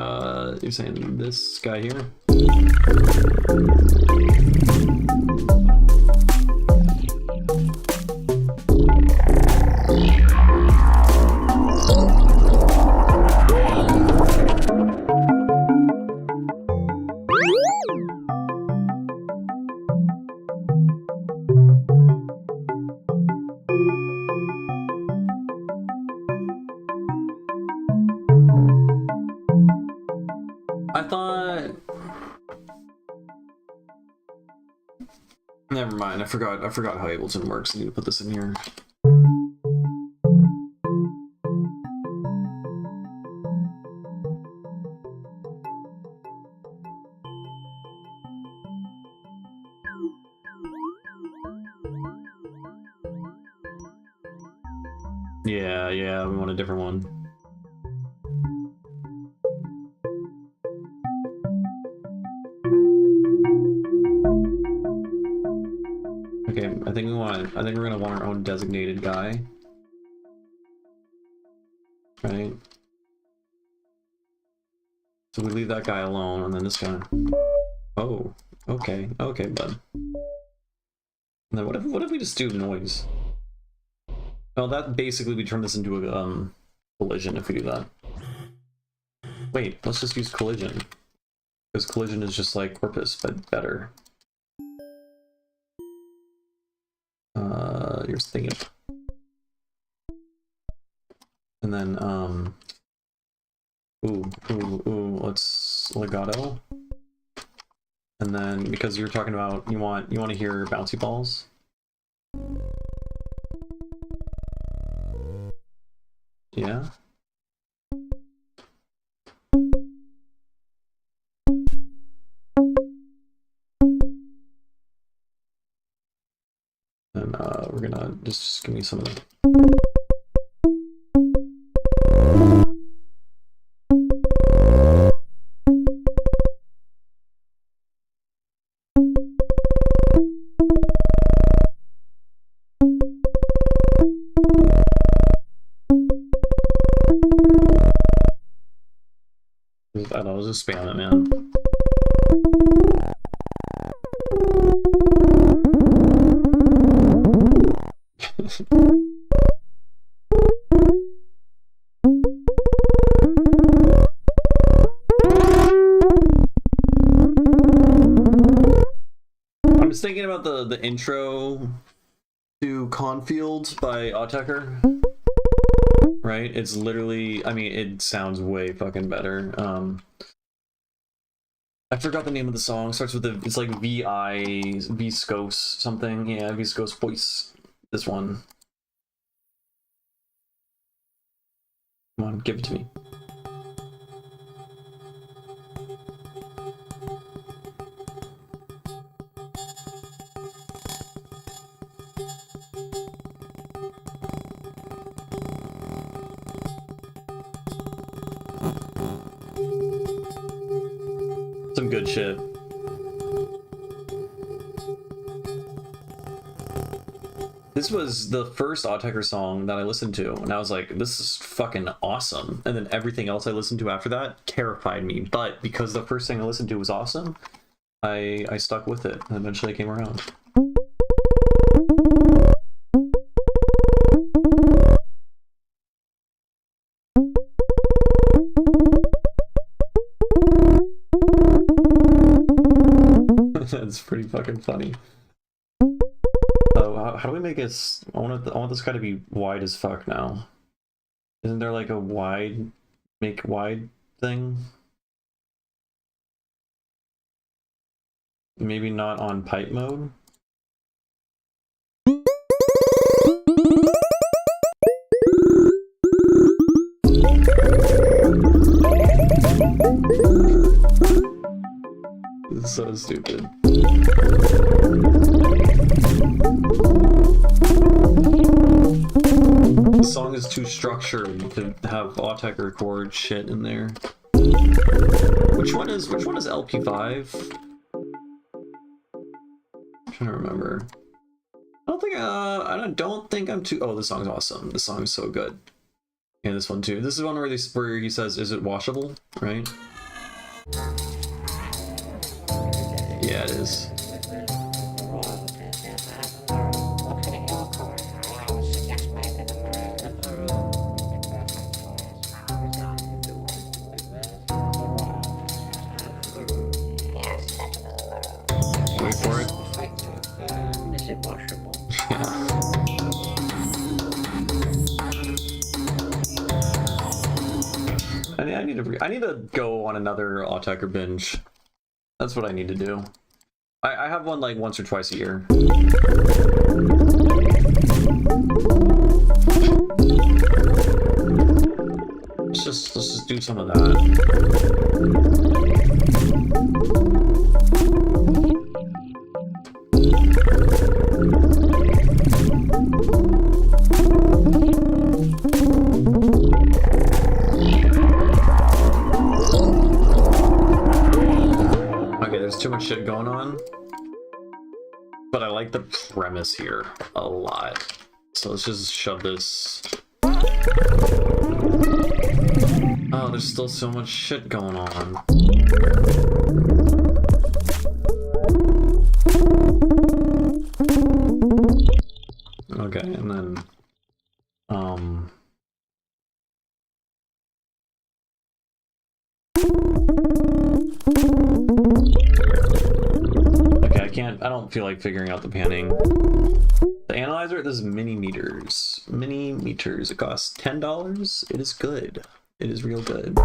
you're saying this guy here? Never mind. I forgot how Ableton works. I need to put this in here. Yeah, we want a different one. Okay, I think we're gonna want our own designated guy. Right? So we leave that guy alone, and then this guy. Oh, okay, bud. And then what if we just do noise? Well, that basically we turn this into a collision if we do that. Wait, let's just use collision. Because collision is just like Corpus, but better. You're thinking. And then let's legato. And then because you're talking about you want to hear bouncy balls. Yeah. And we're gonna just give me some of that. I don't know, just spam it, man. I'm just thinking about the intro to Cornfield by Autechre. Right? It's literally, I mean, it sounds way fucking better. I forgot the name of the song. Starts with it's like Viscose something. Yeah, Viscose voice. This one. Come on, give it to me. Some good shit. This was the first Autechre song that I listened to, and I was like, this is fucking awesome. And then everything else I listened to after that terrified me. But because the first thing I listened to was awesome, I stuck with it, and eventually I came around. That's pretty fucking funny. Oh, how do we make it? I want this guy to be wide as fuck now. Isn't there like a make wide thing? Maybe not on pipe mode. This is so stupid. The song is too structured to have Autechre record shit in there. Which one is LP5? I'm trying to remember. I don't think I'm too. Oh, this song's awesome. This song's so good. And this one too. This is one where he says, "Is it washable?" Right? Yeah, it is. Wait for it. Is it washable? Yeah. I need to go on another Autechre binge. That's what I need to do. I have one like once or twice a year. Let's just do some of that. Okay, there's too much shit going on. But I like the premise here a lot. So let's just shove this. Oh, there's still so much shit going on. Okay, and then okay, I don't feel like figuring out the panning. The analyzer, this is mini meters. Mini meters. It costs $10. It is good. It is real good.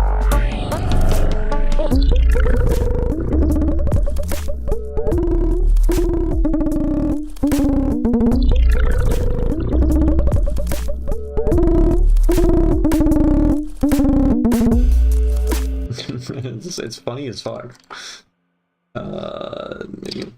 It's funny as fuck. Maybe.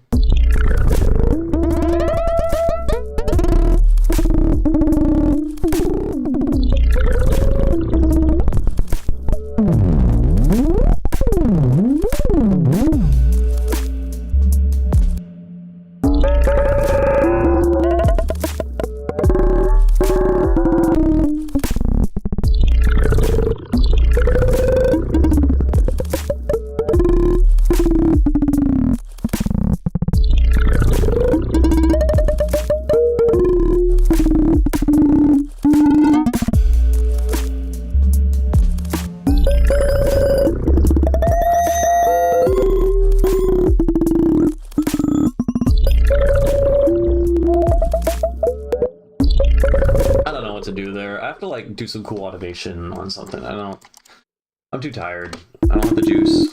Do some cool automation on something. I'm too tired. I don't have the juice.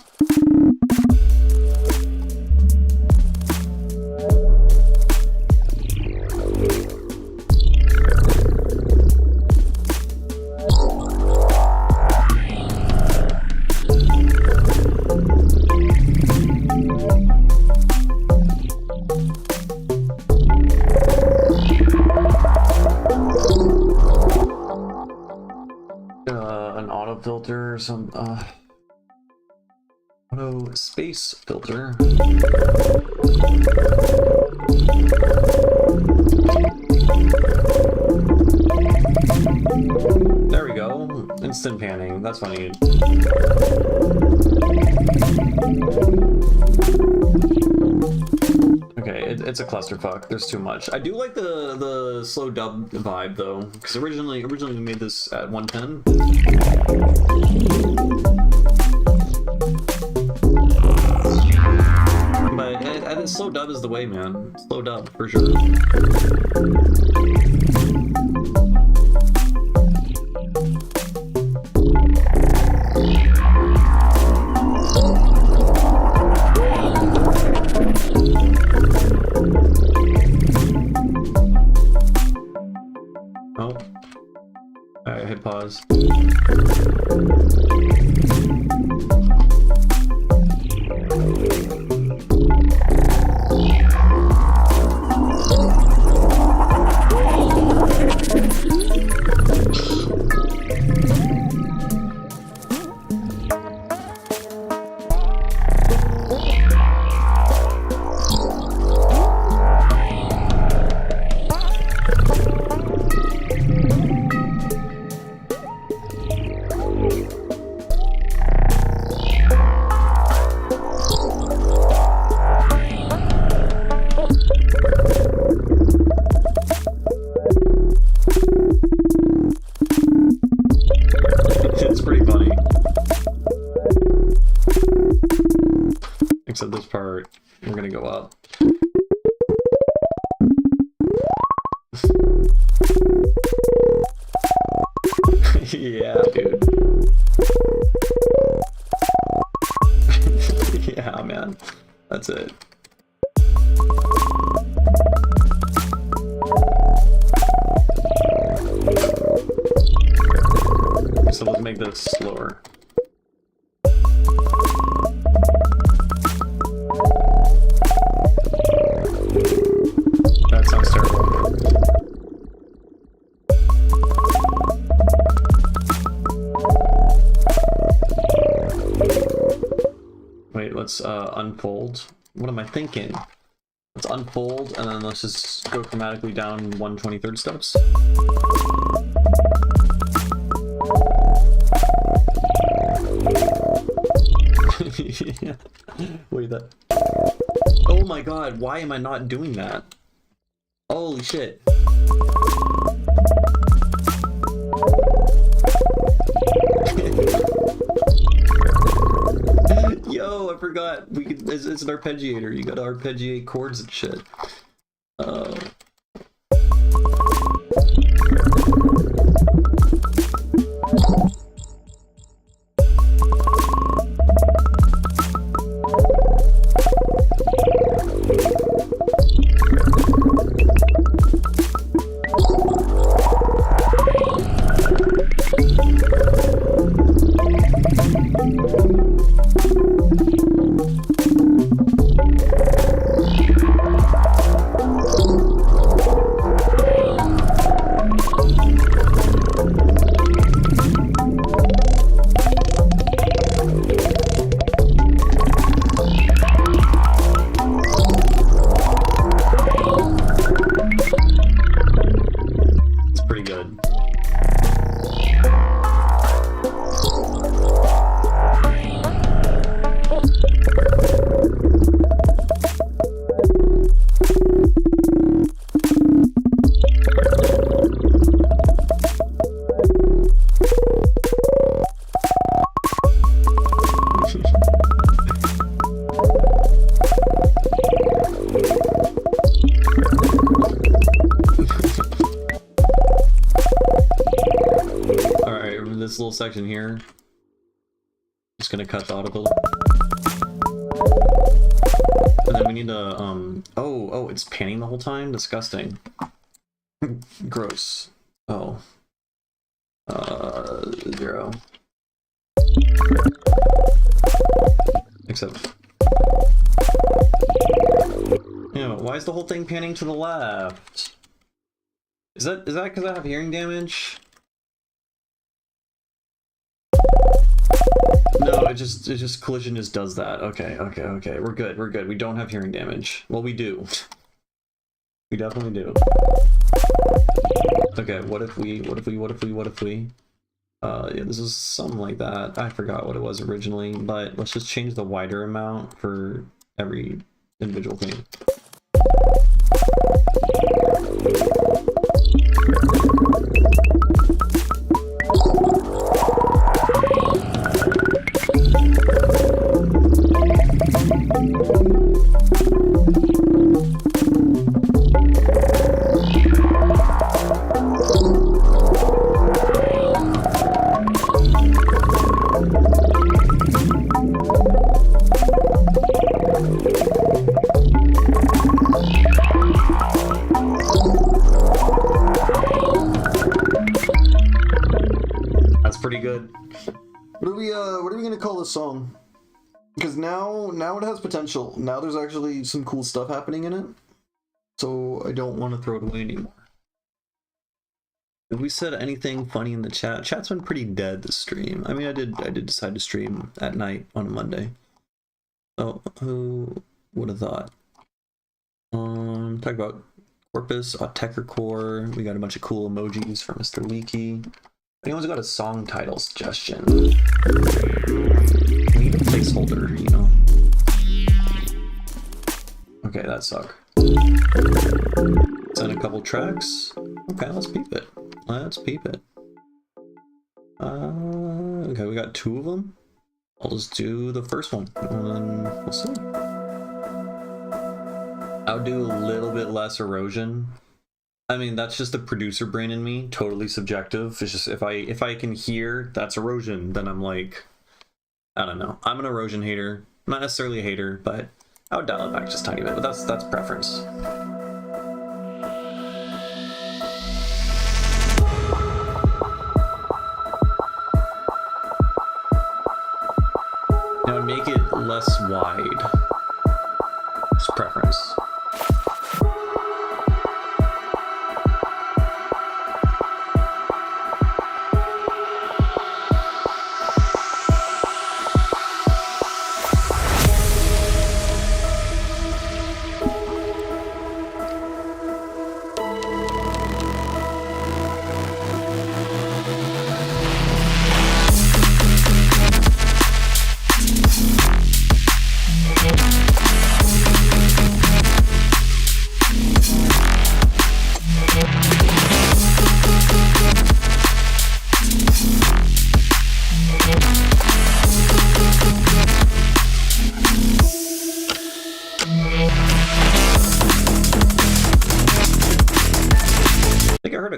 An auto filter, some auto space filter. There we go. Instant panning. That's funny. Okay, it's a clusterfuck. There's too much. I do like the slow dub vibe though, because originally we made this at 110. But I think slow dub is the way, man. Slow dub for sure. Oh. Alright, hit pause. It's pretty funny. Except this part, we're gonna go up. Yeah, dude. Yeah, man. That's it. make this slower. That sounds terrible. Wait, let's unfold. What am I thinking? Let's unfold and then let's just go chromatically down 1/23 steps. Yeah. Wait, that. Oh my god, why am I not doing that? Holy shit. Yo, I forgot. We could. It's an arpeggiator. You gotta arpeggiate chords and shit. This little section here, just gonna cut the audible, and then we need to oh, it's panning the whole time. Disgusting. Gross. Oh, 0. Except, yeah, why is the whole thing panning to the left? Is that because I have hearing damage? No, it just collision just does that. Okay. We're good. We don't have hearing damage. Well, we do. We definitely do. Okay, what if we yeah, this is something like that. I forgot what it was originally, but let's just change the wider amount for every individual thing. That's pretty good. What are we gonna call this song? Because now it has potential. Now there's actually some cool stuff happening in it. So I don't want to throw it away anymore. Have we said anything funny in the chat? Chat's been pretty dead this stream. I mean, I did decide to stream at night on a Monday. So who would have thought? Talk about Corpus, Tecker Core. We got a bunch of cool emojis from Mr. Leaky. Anyone's got a song title suggestion? We need a placeholder, you know. Okay, that suck. Send a couple tracks. Okay, let's peep it. Okay, we got 2 of them. I'll just do the first one, and then we'll see. I'll do a little bit less erosion. I mean, that's just the producer brain in me, totally subjective. It's just if I can hear that's erosion, then I'm like, I don't know. I'm an erosion hater. Not necessarily a hater, but I would dial it back just a tiny bit, but that's preference. make it less wide. Just preference.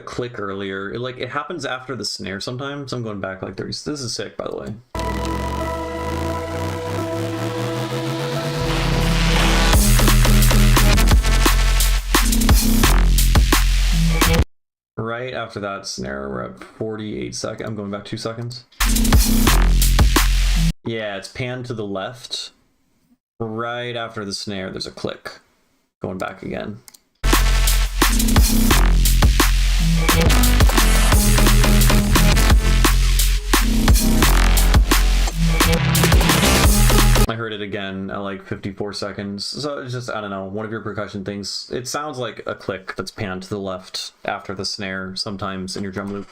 Click earlier. It happens after the snare sometimes. I'm going back like 30. This is sick, by the way. Right after that snare, we're at 48 seconds. I'm going back 2 seconds. Yeah, it's panned to the left. Right after the snare, there's a click. Going back again. I heard it again at like 54 seconds. So it's just, I don't know, one of your percussion things. It sounds like a click that's panned to the left after the snare sometimes in your drum loop.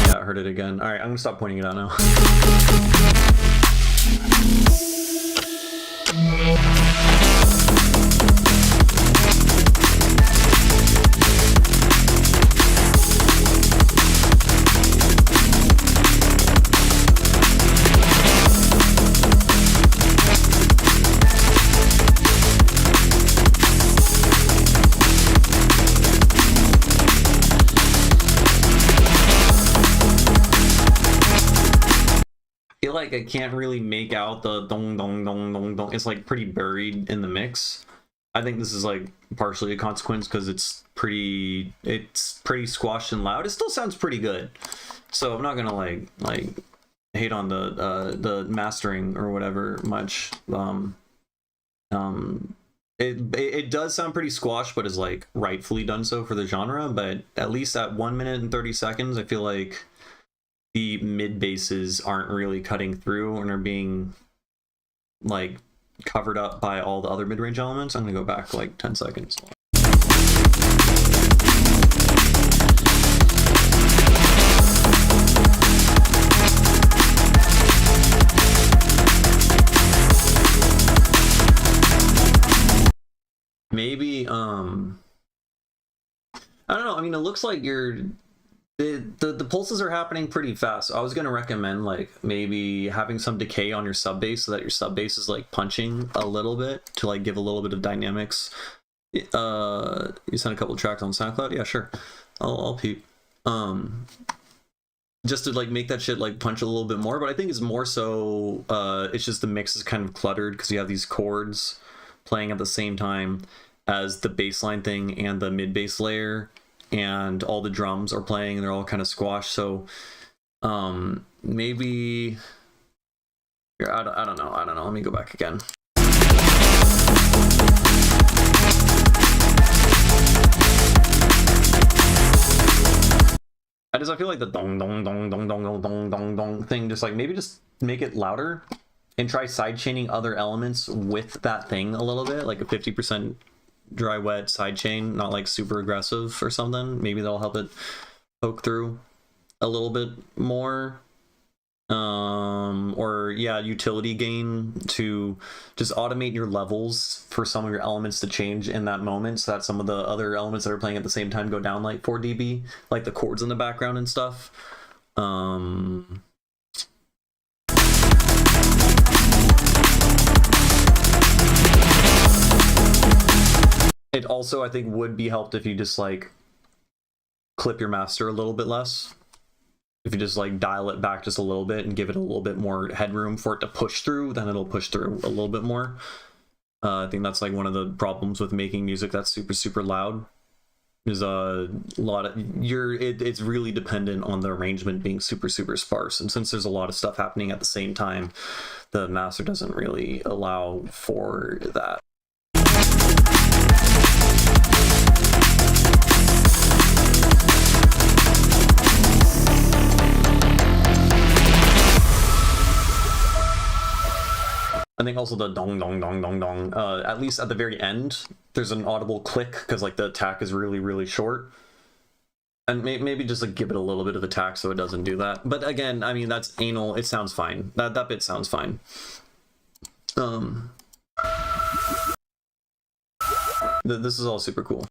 Yeah, I heard it again. All right, I'm gonna stop pointing it out now. Like I can't really make out the dong dong dong dong dong. It's like pretty buried in the mix. I think this is like partially a consequence because it's pretty squashed and loud. It still sounds pretty good, so I'm not gonna like hate on the mastering or whatever much. It does sound pretty squashed, but is like rightfully done so for the genre. But at least at 1 minute and 30 seconds, I feel like the mid basses aren't really cutting through and are being like covered up by all the other mid-range elements. I'm gonna go back like 10 seconds. Maybe I don't know. I mean, it looks like the pulses are happening pretty fast. So I was going to recommend like maybe having some decay on your sub bass so that your sub bass is like punching a little bit to like give a little bit of dynamics. You sent a couple of tracks on SoundCloud? Yeah, sure. I'll peep. Just to like make that shit like punch a little bit more, but I think it's more so it's just the mix is kind of cluttered because you have these chords playing at the same time as the bass line thing and the mid bass layer, and all the drums are playing and they're all kind of squashed. So maybe I don't know. Let me go back again. I feel like the dong dong dong dong dong dong dong dong dong thing, just like maybe just make it louder and try sidechaining other elements with that thing a little bit, like a 50% dry wet sidechain, not like super aggressive or something. Maybe that'll help it poke through a little bit more. Or yeah, utility gain to just automate your levels for some of your elements to change in that moment, so that some of the other elements that are playing at the same time go down like 4 dB, like the chords in the background and stuff. It also, I think, would be helped if you just like clip your master a little bit less. If you just like dial it back just a little bit and give it a little bit more headroom for it to push through, then it'll push through a little bit more. I think that's like one of the problems with making music that's super, super loud. There's a lot of it's really dependent on the arrangement being super sparse, and since there's a lot of stuff happening at the same time, the master doesn't really allow for that. I think also the dong dong dong dong dong, at least at the very end, there's an audible click because like the attack is really short. And maybe just like give it a little bit of attack so it doesn't do that. But again, I mean, that's anal. It sounds fine. That bit sounds fine. This is all super cool.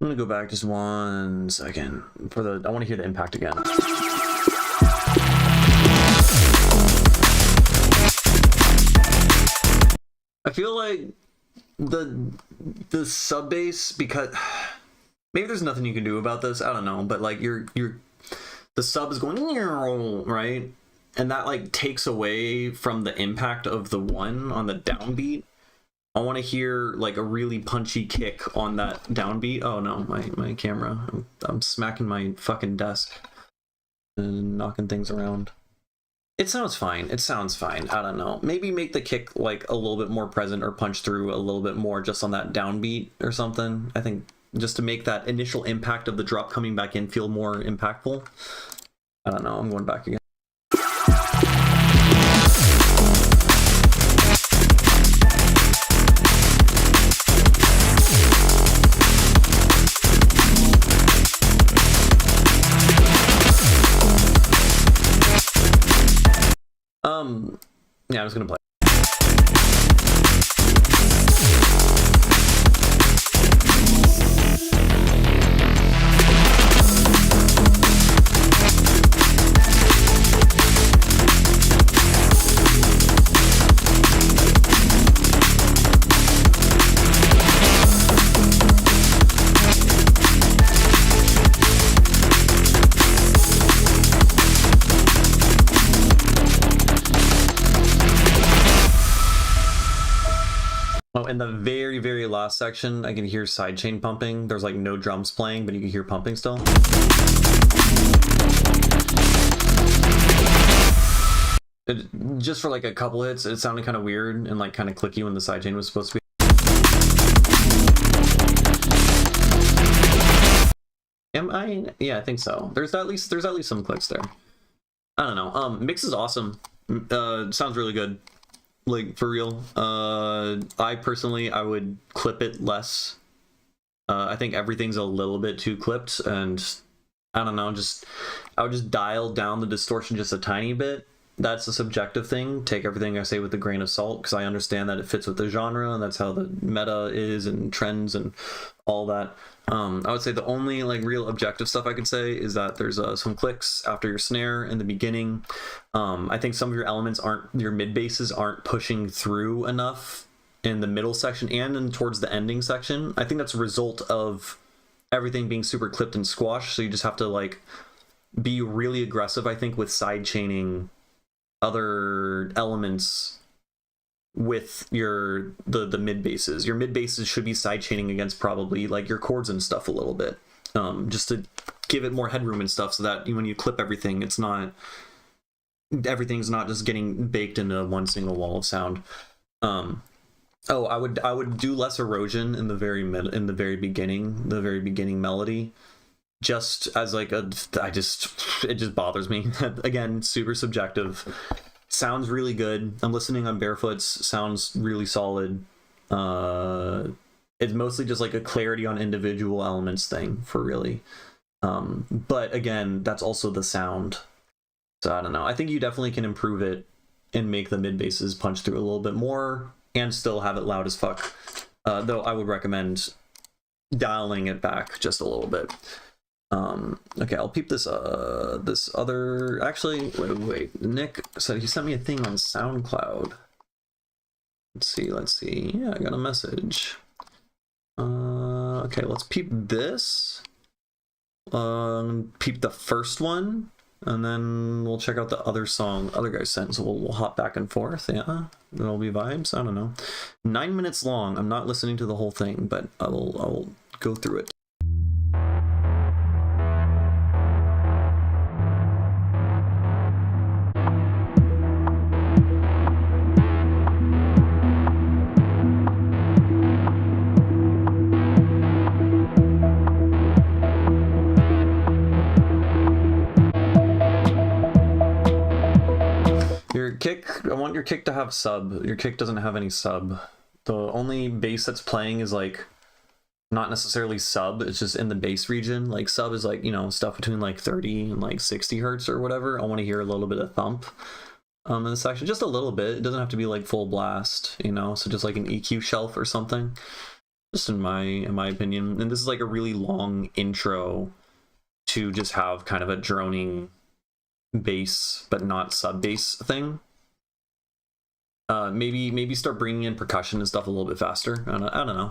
I'm gonna go back just 1 second for the. I want to hear the impact again. I feel like the sub bass, because maybe there's nothing you can do about this. I don't know, but like the sub is going right, and that like takes away from the impact of the one on the downbeat. I want to hear like a really punchy kick on that downbeat. Oh no, my camera. I'm smacking my fucking desk and knocking things around. It sounds fine. It sounds fine. I don't know. Maybe make the kick like a little bit more present or punch through a little bit more just on that downbeat or something. I think just to make that initial impact of the drop coming back in feel more impactful. I don't know. I'm going back again. Yeah, I'm just gonna play. Oh, in the very last section, I can hear sidechain pumping. There's like no drums playing, but you can hear pumping still. Just for like a couple hits, it sounded kind of weird and like kind of clicky when the sidechain was supposed to be. Am I? Yeah, I think so. There's at least some clicks there. I don't know. Mix is awesome. Sounds really good. Like for real. I personally would clip it less. I think everything's a little bit too clipped, and I don't know, I would just dial down the distortion just a tiny bit. That's a subjective thing. Take everything I say with a grain of salt, because I understand that it fits with the genre and that's how the meta is and trends and all that. I would say the only like real objective stuff I could say is that there's some clicks after your snare in the beginning. I think some of your elements your mid basses aren't pushing through enough in the middle section and in towards the ending section. I think that's a result of everything being super clipped and squashed, so you just have to like be really aggressive, I think, with side chaining other elements with the mid basses. Your mid basses should be side chaining against probably like your chords and stuff a little bit, just to give it more headroom and stuff, so that when you clip everything, everything's not just getting baked into one single wall of sound. Oh, I would do less erosion in the very beginning melody, just as like it just bothers me. Again, super subjective. Sounds really good. I'm listening on Barefoot's, sounds really solid. It's mostly just like a clarity on individual elements thing for really. But again, that's also the sound. So I don't know. I think you definitely can improve it and make the mid basses punch through a little bit more and still have it loud as fuck. Though I would recommend dialing it back just a little bit. Okay, I'll peep this this other, actually, wait. Nick said he sent me a thing on SoundCloud. Let's see. Yeah, I got a message. Okay, let's peep this. Peep the first one, and then we'll check out the other song other guy sent. So we'll hop back and forth. Yeah, it'll be vibes. I don't know. 9 minutes long. I'm not listening to the whole thing, but I'll go through it. Your kick, I want your kick to have sub. Your kick doesn't have any sub. The only bass that's playing is like not necessarily sub, it's just in the bass region. Like sub is like, you know, stuff between like 30 and like 60 hertz or whatever. I want to hear a little bit of thump in this section, just a little bit. It doesn't have to be like full blast, you know, so just like an EQ shelf or something. Just in my opinion. And this is like a really long intro to just have kind of a droning bass but not sub bass thing. Maybe start bringing in percussion and stuff a little bit faster. I don't know.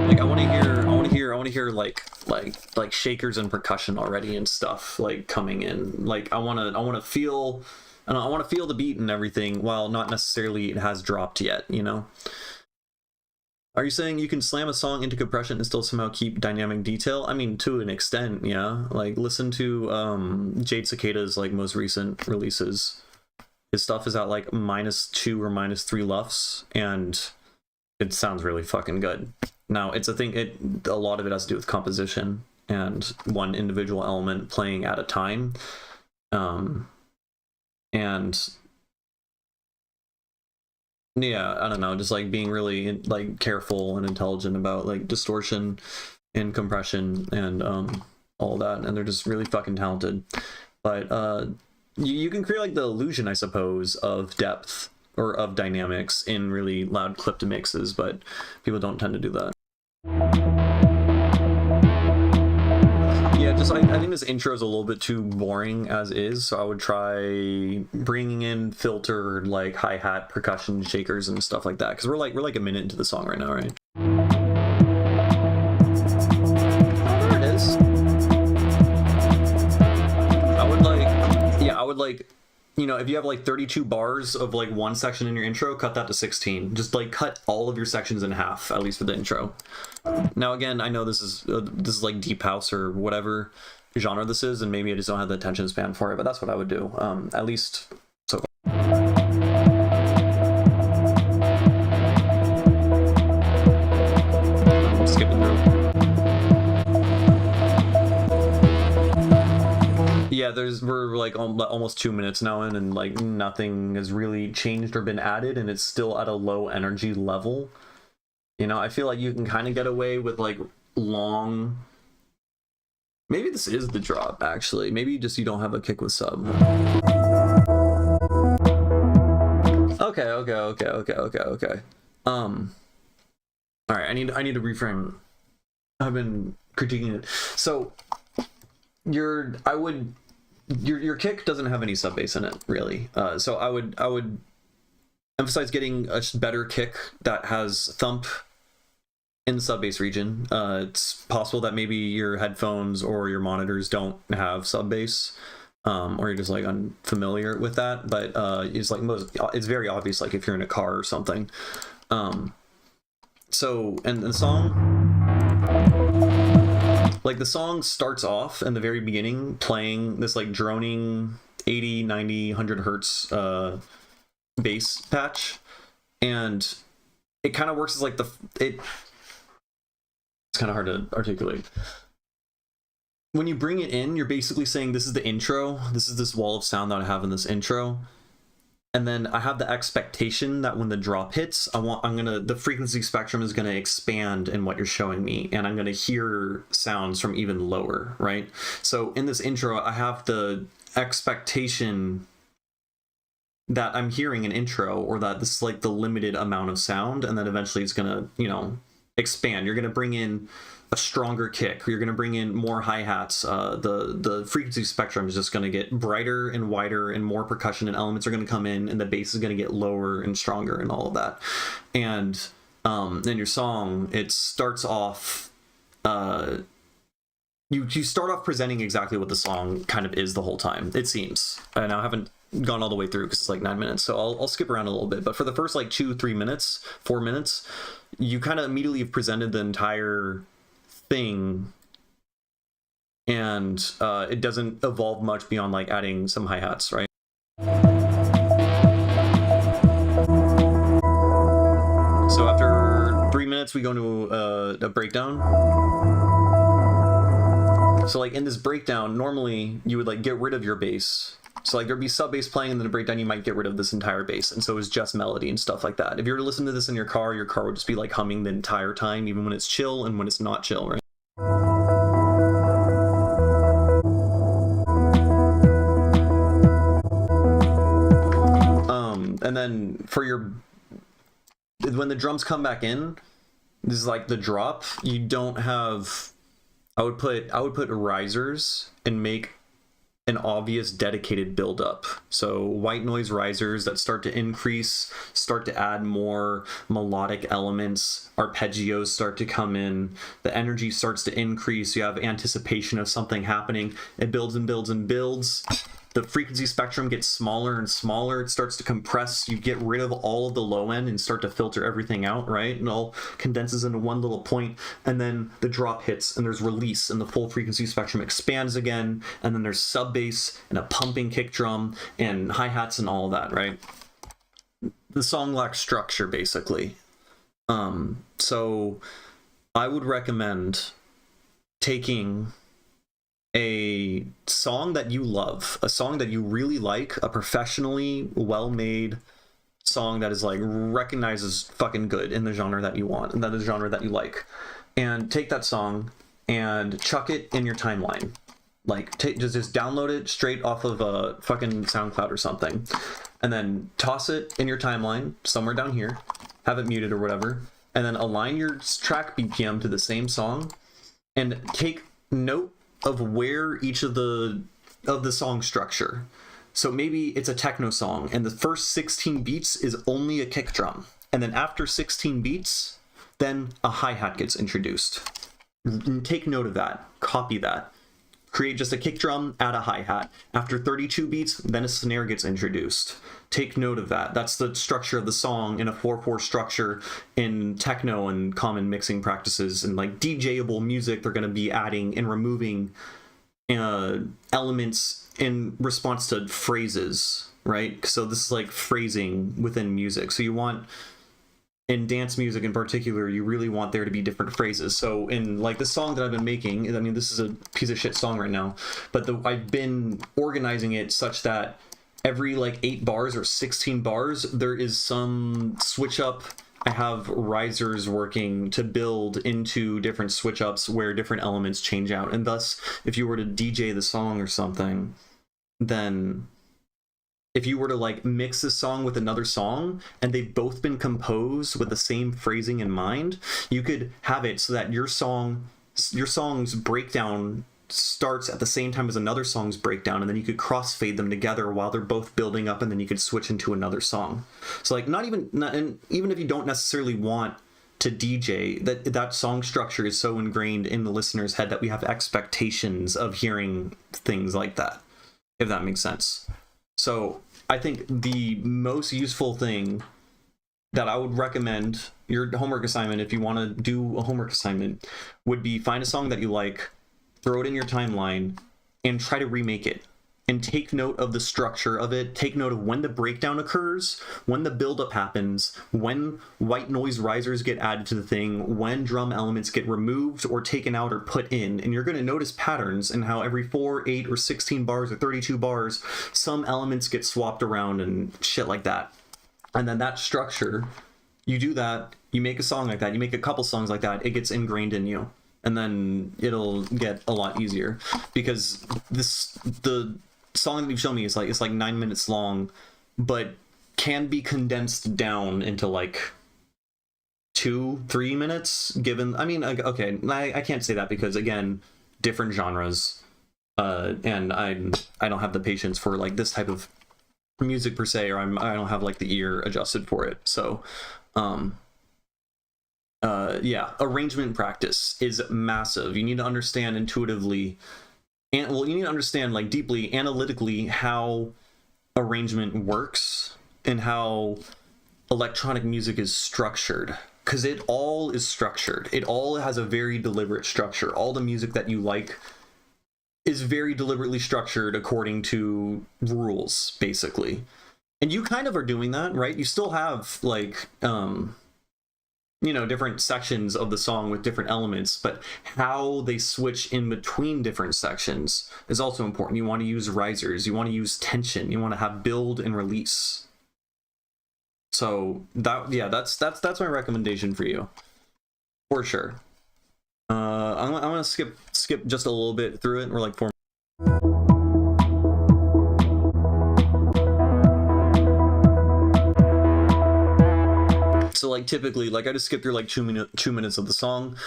Like I want to hear like shakers and percussion already and stuff like coming in. Like I want to feel the beat and everything while not necessarily it has dropped yet, you know. Are you saying you can slam a song into compression and still somehow keep dynamic detail? I mean, to an extent, yeah. Like, listen to Jade Cicada's like most recent releases. His stuff is at like -2 or -3 LUFS, and it sounds really fucking good. Now, it's a thing. A lot of it has to do with composition and one individual element playing at a time, and. Yeah, I don't know, just like being really like careful and intelligent about like distortion and compression and all that, and they're just really fucking talented. But you can create like the illusion, I suppose, of depth or of dynamics in really loud clipped mixes, but people don't tend to do that. Yeah, just I think this intro is a little bit too boring as is, so I would try bringing in filtered like hi-hat, percussion, shakers, and stuff like that. Because we're like a minute into the song right now, right? Oh, there it is. I would like, you know, if you have like 32 bars of like one section in your intro, cut that to 16. Just like cut all of your sections in half, at least for the intro. Now again, I know this is like deep house or whatever genre this is, and maybe I just don't have the attention span for it, but that's what I would do, at least so far. I'm skipping through. Yeah, we're like almost 2 minutes now in, and like nothing has really changed or been added, and it's still at a low energy level. You know, I feel like you can kind of get away with like long. Maybe this is the drop, actually. Maybe just you don't have a kick with sub. Okay. All right, I need to reframe. I've been critiquing it. So your kick doesn't have any sub bass in it, really. So I would emphasize getting a better kick that has thump in the sub bass region. It's possible that maybe your headphones or your monitors don't have sub bass, or you're just like unfamiliar with that. But it's very obvious, like if you're in a car or something. So and the song, like the song starts off in the very beginning playing this like droning 80, 90, 100 hertz bass patch, and it kind of works as like it's kind of hard to articulate. When you bring it in, you're basically saying this is the intro, this is this wall of sound that I have in this intro, and then I have the expectation that when the drop hits, the frequency spectrum is gonna expand in what you're showing me, and I'm gonna hear sounds from even lower, right? So in this intro, I have the expectation that I'm hearing an intro, or that this is like the limited amount of sound, and then eventually it's gonna, you know, expand. You're gonna bring in a stronger kick, you're gonna bring in more hi-hats, the frequency spectrum is just gonna get brighter and wider, and more percussion and elements are gonna come in, and the bass is gonna get lower and stronger and all of that. And in your song, it starts off, you start off presenting exactly what the song kind of is the whole time, it seems. And I haven't gone all the way through because it's like 9 minutes, so I'll skip around a little bit. But for the first like 2-3 minutes, 4 minutes, you kind of immediately have presented the entire thing, and it doesn't evolve much beyond like adding some hi-hats, right? So after 3 minutes, we go into a breakdown. So like in this breakdown, normally you would like get rid of your bass. So like there'd be sub bass playing, and then a breakdown you might get rid of this entire bass, and so it's just melody and stuff like that. If you were to listen to this in your car would just be like humming the entire time, even when it's chill and when it's not chill, right? And then when the drums come back in, this is like the drop. You don't have, I would put risers and make an obvious dedicated build-up. So white noise risers that start to increase, start to add more melodic elements, arpeggios start to come in, the energy starts to increase, you have anticipation of something happening, it builds and builds and builds. The frequency spectrum gets smaller and smaller, it starts to compress, you get rid of all of the low end and start to filter everything out, right? And all condenses into one little point, and then the drop hits and there's release and the full frequency spectrum expands again, and then there's sub bass and a pumping kick drum and hi-hats and all of that, right? The song lacks structure, basically. So I would recommend taking a song that you love, a song that you really like, a professionally well-made song that is like recognized as fucking good in the genre that you want and that is the genre that you like, and take that song and chuck it in your timeline. Like just download it straight off of a fucking SoundCloud or something, and then toss it in your timeline somewhere down here, have it muted or whatever, and then align your track BPM to the same song, and take note of where each of the song structure. So maybe it's a techno song and the first 16 beats is only a kick drum, and then after 16 beats then a hi-hat gets introduced. Take note of that, copy that, create just a kick drum, add a hi-hat. After 32 beats then a snare gets introduced. Take note of that. That's the structure of the song in a 4/4 structure in techno and common mixing practices. And like DJable music, they're going to be adding and removing elements in response to phrases, right? So this is like phrasing within music. So you want, in dance music in particular, you really want there to be different phrases. So in like the song that I've been making, I mean, this is a piece of shit song right now, but I've been organizing it such that every like 8 bars or 16 bars, there is some switch up. I have risers working to build into different switch ups where different elements change out. And thus, if you were to DJ the song or something, then if you were to like mix this song with another song and they've both been composed with the same phrasing in mind, you could have it so that your song's breakdown starts at the same time as another song's breakdown, and then you could crossfade them together while they're both building up, and then you could switch into another song. So like and even if you don't necessarily want to DJ, that song structure is so ingrained in the listener's head that we have expectations of hearing things like that, if that makes sense. So I think the most useful thing that I would recommend, your homework assignment, if you want to do a homework assignment, would be find a song that you like, throw it in your timeline, and try to remake it. And take note of the structure of it. Take note of when the breakdown occurs, when the buildup happens, when white noise risers get added to the thing, when drum elements get removed or taken out or put in. And you're going to notice patterns in how every 4, 8, or 16 bars or 32 bars, some elements get swapped around and shit like that. And then that structure, you do that, you make a song like that, you make a couple songs like that, it gets ingrained in you. And then it'll get a lot easier, because the song that you've shown me is like, it's like 9 minutes long, but can be condensed down into like 2-3 minutes, given, I mean, okay, I can't say that because, again, different genres, and I don't have the patience for like this type of music per se, or I don't have like the ear adjusted for it. So yeah, arrangement practice is massive. You need to understand intuitively, and well, you need to understand like deeply analytically how arrangement works and how electronic music is structured, because it all is structured. It all has a very deliberate structure. All the music that you like is very deliberately structured according to rules, basically. And you kind of are doing that, right? You still have like you know, different sections of the song with different elements, but how they switch in between different sections is also important. You want to use risers, you want to use tension, you want to have build and release. So that, yeah, that's my recommendation for you, for sure. I'm gonna skip just a little bit through it. We're like 4. So like typically, like I just skip through like 2 minutes of the song.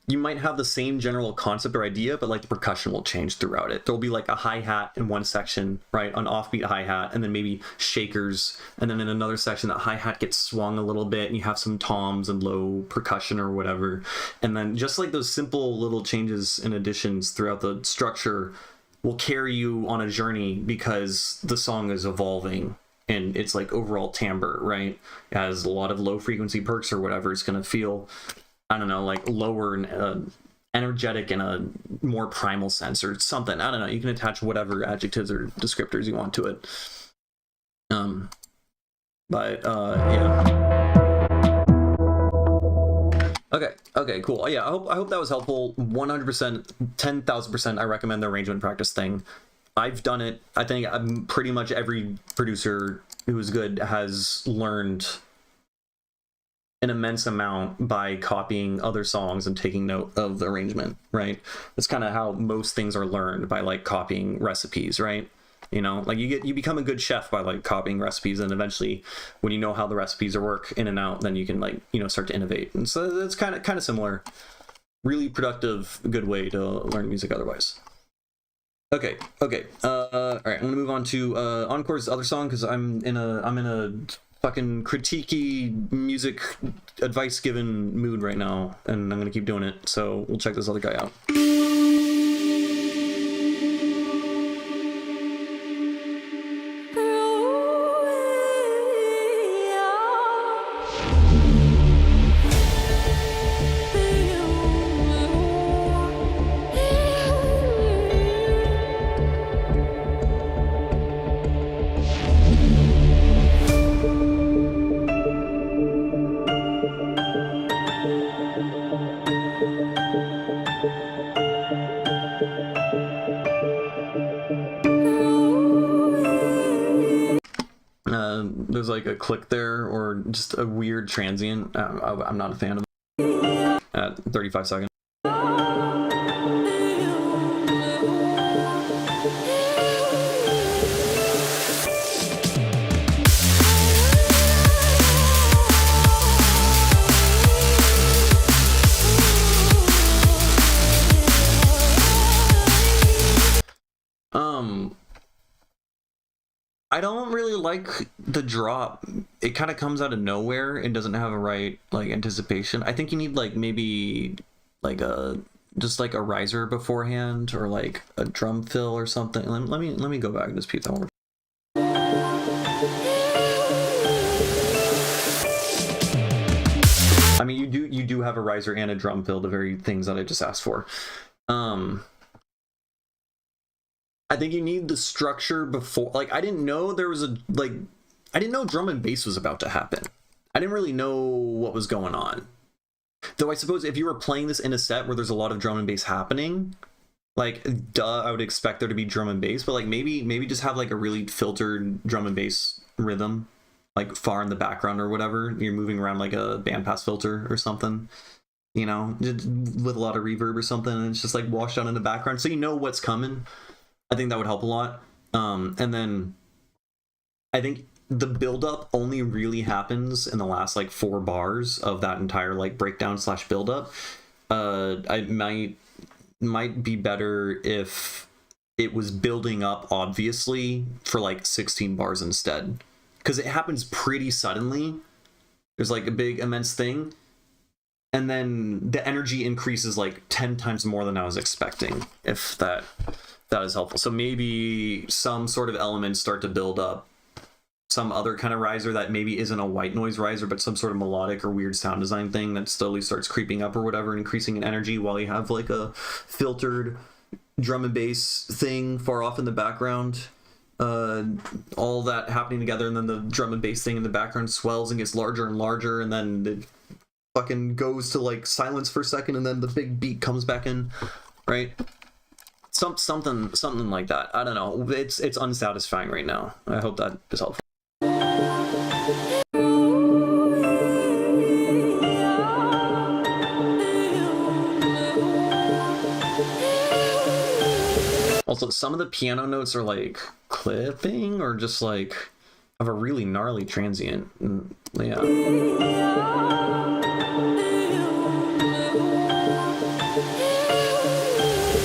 You might have the same general concept or idea, but like the percussion will change throughout it. There'll be like a hi-hat in one section, right? An offbeat hi-hat, and then maybe shakers. And then in another section, that hi-hat gets swung a little bit and you have some toms and low percussion or whatever. And then just like those simple little changes and additions throughout the structure will carry you on a journey because the song is evolving. And it's like overall timbre, right? It has a lot of low frequency perks or whatever. It's going to feel, I don't know, like lower and energetic in a more primal sense or something. I don't know. You can attach whatever adjectives or descriptors you want to it. Yeah. Okay, cool. Yeah, I hope that was helpful. 100%, 10,000%. I recommend the arrangement practice thing. I've done it. I think pretty much every producer who's good has learned an immense amount by copying other songs and taking note of the arrangement, right? That's kind of how most things are learned, by like copying recipes, right? You know, like you become a good chef by like copying recipes, and eventually when you know how the recipes work in and out, then you can like, you know, start to innovate. And so that's kind of similar. Really productive, good way to learn music otherwise. Okay. All right, I'm gonna move on to Encore's other song, because I'm in a fucking critiquey music advice given mood right now, and I'm gonna keep doing it. So we'll check this other guy out. There's like a click there, or just a weird transient. I'm not a fan of it. At 35 seconds. I don't really like the drop. It kind of comes out of nowhere and doesn't have a right like anticipation. I think you need like maybe like just like a riser beforehand, or like a drum fill or something. Let me go back and just peep that one. I mean, you do have a riser and a drum fill, the very things that I just asked for. I think you need the structure before. Like, I didn't know there was I didn't know drum and bass was about to happen. I didn't really know what was going on. Though I suppose if you were playing this in a set where there's a lot of drum and bass happening, like, duh, I would expect there to be drum and bass, but like maybe just have like a really filtered drum and bass rhythm, like far in the background or whatever. You're moving around like a bandpass filter or something, you know, with a lot of reverb or something, and it's just like washed out in the background, so you know what's coming. I think that would help a lot. And then I think the buildup only really happens in the last like 4 bars of that entire like breakdown / buildup. I might be better if it was building up obviously for like 16 bars instead, because it happens pretty suddenly. There's like a big immense thing, and then the energy increases like 10 times more than I was expecting, if that is helpful. So maybe some sort of elements start to build up, some other kind of riser that maybe isn't a white noise riser, but some sort of melodic or weird sound design thing that slowly starts creeping up or whatever, and increasing in energy, while you have like a filtered drum and bass thing far off in the background. All that happening together, and then the drum and bass thing in the background swells and gets larger and larger, and then it fucking goes to like silence for a second, and then the big beat comes back in, right? Something like that. I don't know. It's unsatisfying right now. I hope that is helpful. Also, some of the piano notes are like clipping or just like have a really gnarly transient. Yeah.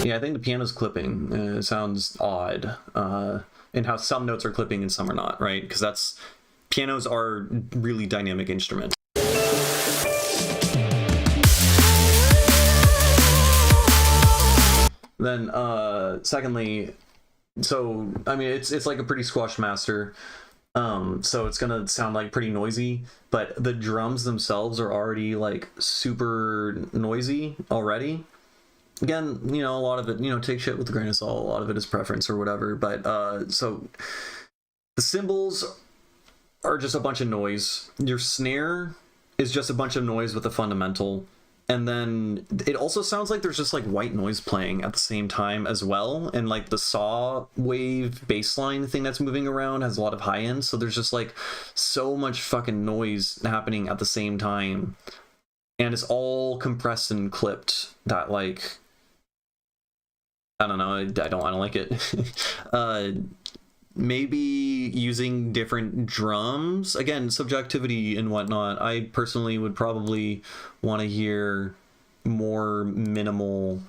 Yeah, I think the piano's clipping. It sounds odd. And how some notes are clipping and some are not, right? Because pianos are really dynamic instruments. Then, secondly, so I mean, it's like a pretty squashed master, so it's gonna sound like pretty noisy. But the drums themselves are already like super noisy already. Again, you know, a lot of it, you know, take shit with a grain of salt. A lot of it is preference or whatever. But so the cymbals are just a bunch of noise. Your snare is just a bunch of noise with a fundamental. And then it also sounds like there's just like white noise playing at the same time as well. And like the saw wave bassline thing that's moving around has a lot of high end. So there's just like so much fucking noise happening at the same time. And it's all compressed and clipped that like, I don't know. I don't like it. Maybe using different drums, again, subjectivity and whatnot. I personally would probably want to hear more minimal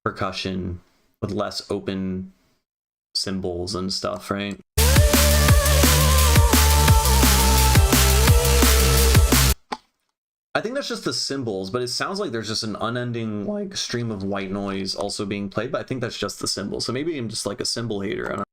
percussion with less open cymbals and stuff, right? I think that's just the cymbals, but it sounds like there's just an unending like stream of white noise also being played, but I think that's just the cymbals. So maybe I'm just like a cymbal hater. I don't know.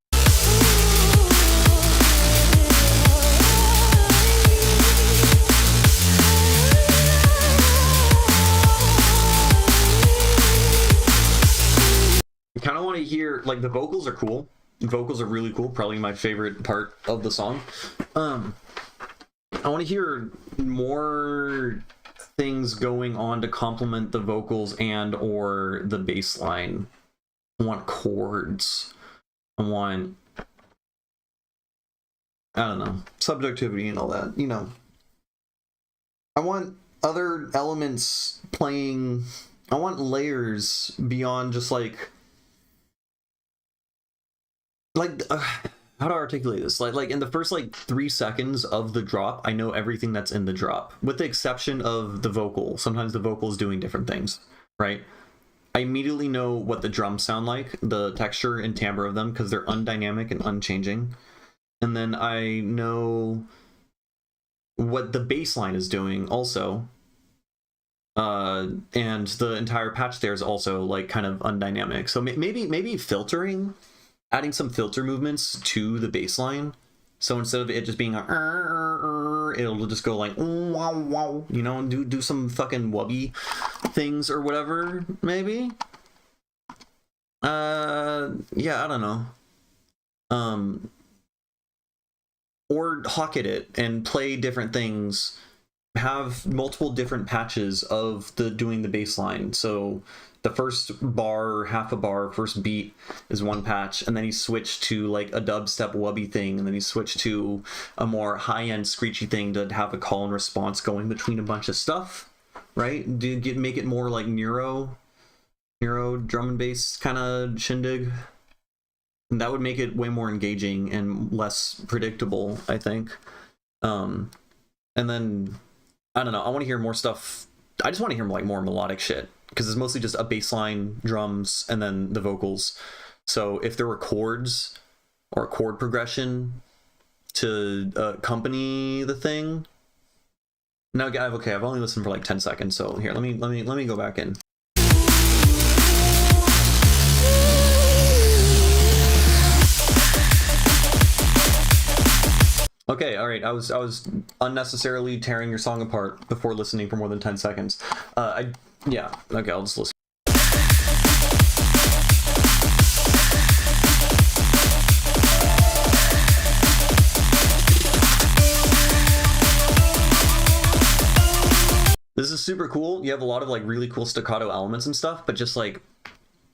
Kind of want to hear, like, the vocals are cool. The vocals are really cool. Probably my favorite part of the song. I want to hear more things going on to complement the vocals and or the bass line. I want chords. I want, I don't know, subjectivity and all that, you know. I want other elements playing. I want layers beyond just like how to articulate this? Like in the first like 3 seconds of the drop, I know everything that's in the drop, with the exception of the vocal. Sometimes the vocal is doing different things, right? I immediately know what the drums sound like, the texture and timbre of them, because they're undynamic and unchanging. And then I know what the bass line is doing also. And the entire patch there is also like kind of undynamic. So maybe filtering, adding some filter movements to the bass line. So instead of it just being it'll just go like wow wow, you know, and do some fucking wubby things or whatever, maybe. Yeah, I don't know. Or hocket it and play different things. Have multiple different patches of doing the bass line. So the first bar, half a bar, first beat is one patch, and then he switched to like a dubstep wubby thing, and then he switched to a more high-end screechy thing to have a call and response going between a bunch of stuff, right? Make it more like Neuro drum and bass kind of shindig. That would make it way more engaging and less predictable, I think. And then I don't know, I want to hear more stuff. I just want to hear like more melodic shit, because it's mostly just a bass line, drums, and then the vocals. So if there were chords or a chord progression to accompany the thing. Now, okay, I've only listened for like 10 seconds, so here, let me go back in. Okay, all right. I was unnecessarily tearing your song apart before listening for more than 10 seconds. Yeah. Okay, I'll just listen. This is super cool. You have a lot of like really cool staccato elements and stuff, but just like,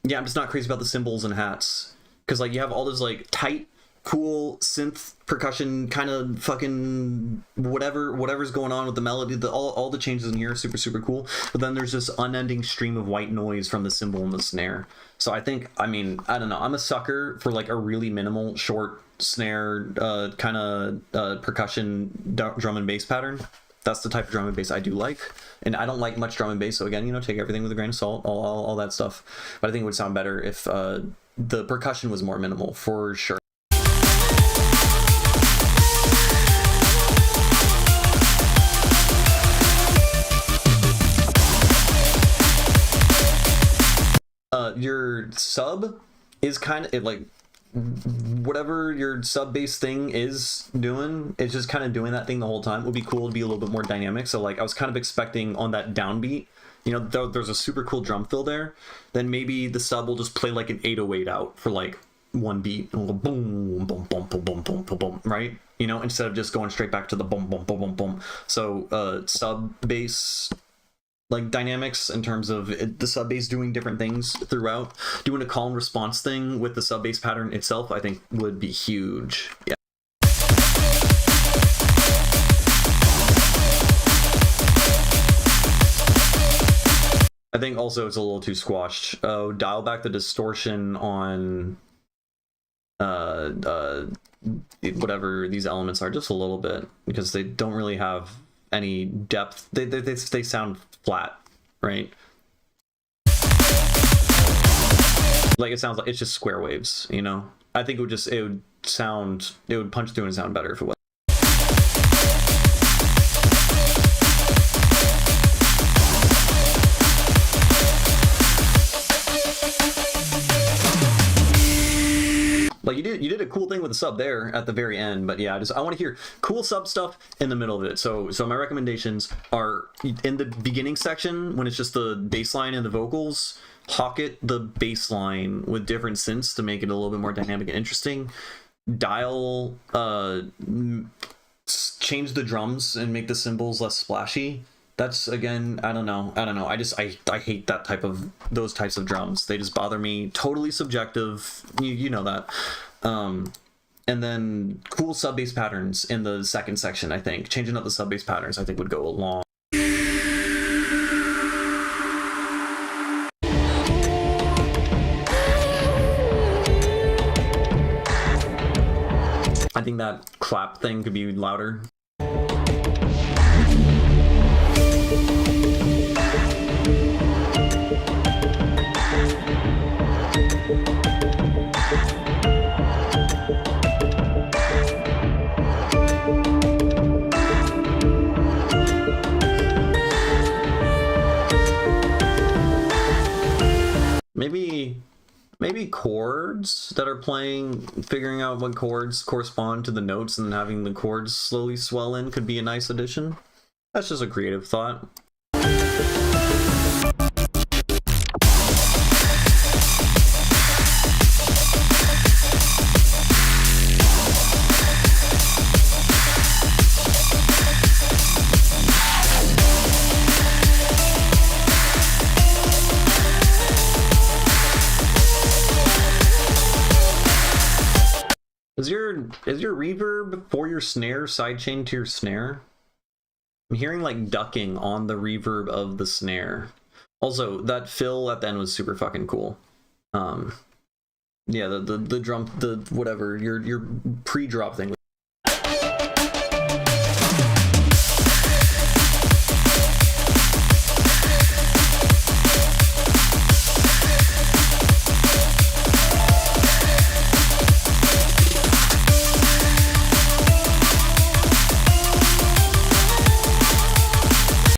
yeah, I'm just not crazy about the cymbals and hats, because like you have all those like tight, cool synth percussion kind of fucking whatever's going on with the melody. All the changes in here are super cool, but then there's this unending stream of white noise from the cymbal and the snare. So I mean, I don't know, I'm a sucker for like a really minimal short snare kind of percussion drum and bass pattern. That's the type of drum and bass I do like, and I don't like much drum and bass, so again, you know, take everything with a grain of salt, all that stuff. But I think it would sound better if the percussion was more minimal, for sure. Your sub is kind of like whatever your sub bass thing is doing, it's just kind of doing that thing the whole time. It would be cool to be a little bit more dynamic. So like I was kind of expecting on that downbeat, you know, there's a super cool drum fill there, then maybe the sub will just play like an 808 out for like one beat, and boom, boom, boom, boom, boom, boom, boom, boom, right? You know, instead of just going straight back to the boom, boom, boom, boom, boom. So sub bass like dynamics in terms of the sub bass doing different things throughout, doing a call and response thing with the sub bass pattern itself, I think would be huge. Yeah. I think also it's a little too squashed. Dial back the distortion on whatever these elements are just a little bit, because they don't really have any depth. They sound flat, right? Like it sounds like it's just square waves, you know? I think it would punch through and sound better if it was. Like you did a cool thing with the sub there at the very end, but yeah, I want to hear cool sub stuff in the middle of it. So my recommendations are in the beginning section when it's just the bass line and the vocals, pocket the bass line with different synths to make it a little bit more dynamic and interesting. Dial change the drums and make the cymbals less splashy. That's, again, I don't know. I hate those types of drums. They just bother me. Totally subjective. You know that. And then cool sub bass patterns in the second section, I think. Changing up the sub bass patterns, I think, would go a long. I think that clap thing could be louder. Maybe chords that are playing, figuring out what chords correspond to the notes and having the chords slowly swell in could be a nice addition. That's just a creative thought. Is your reverb for your snare sidechained to your snare? I'm hearing like ducking on the reverb of the snare. Also, that fill at the end was super fucking cool. Yeah, the drum, the whatever, your pre-drop thing.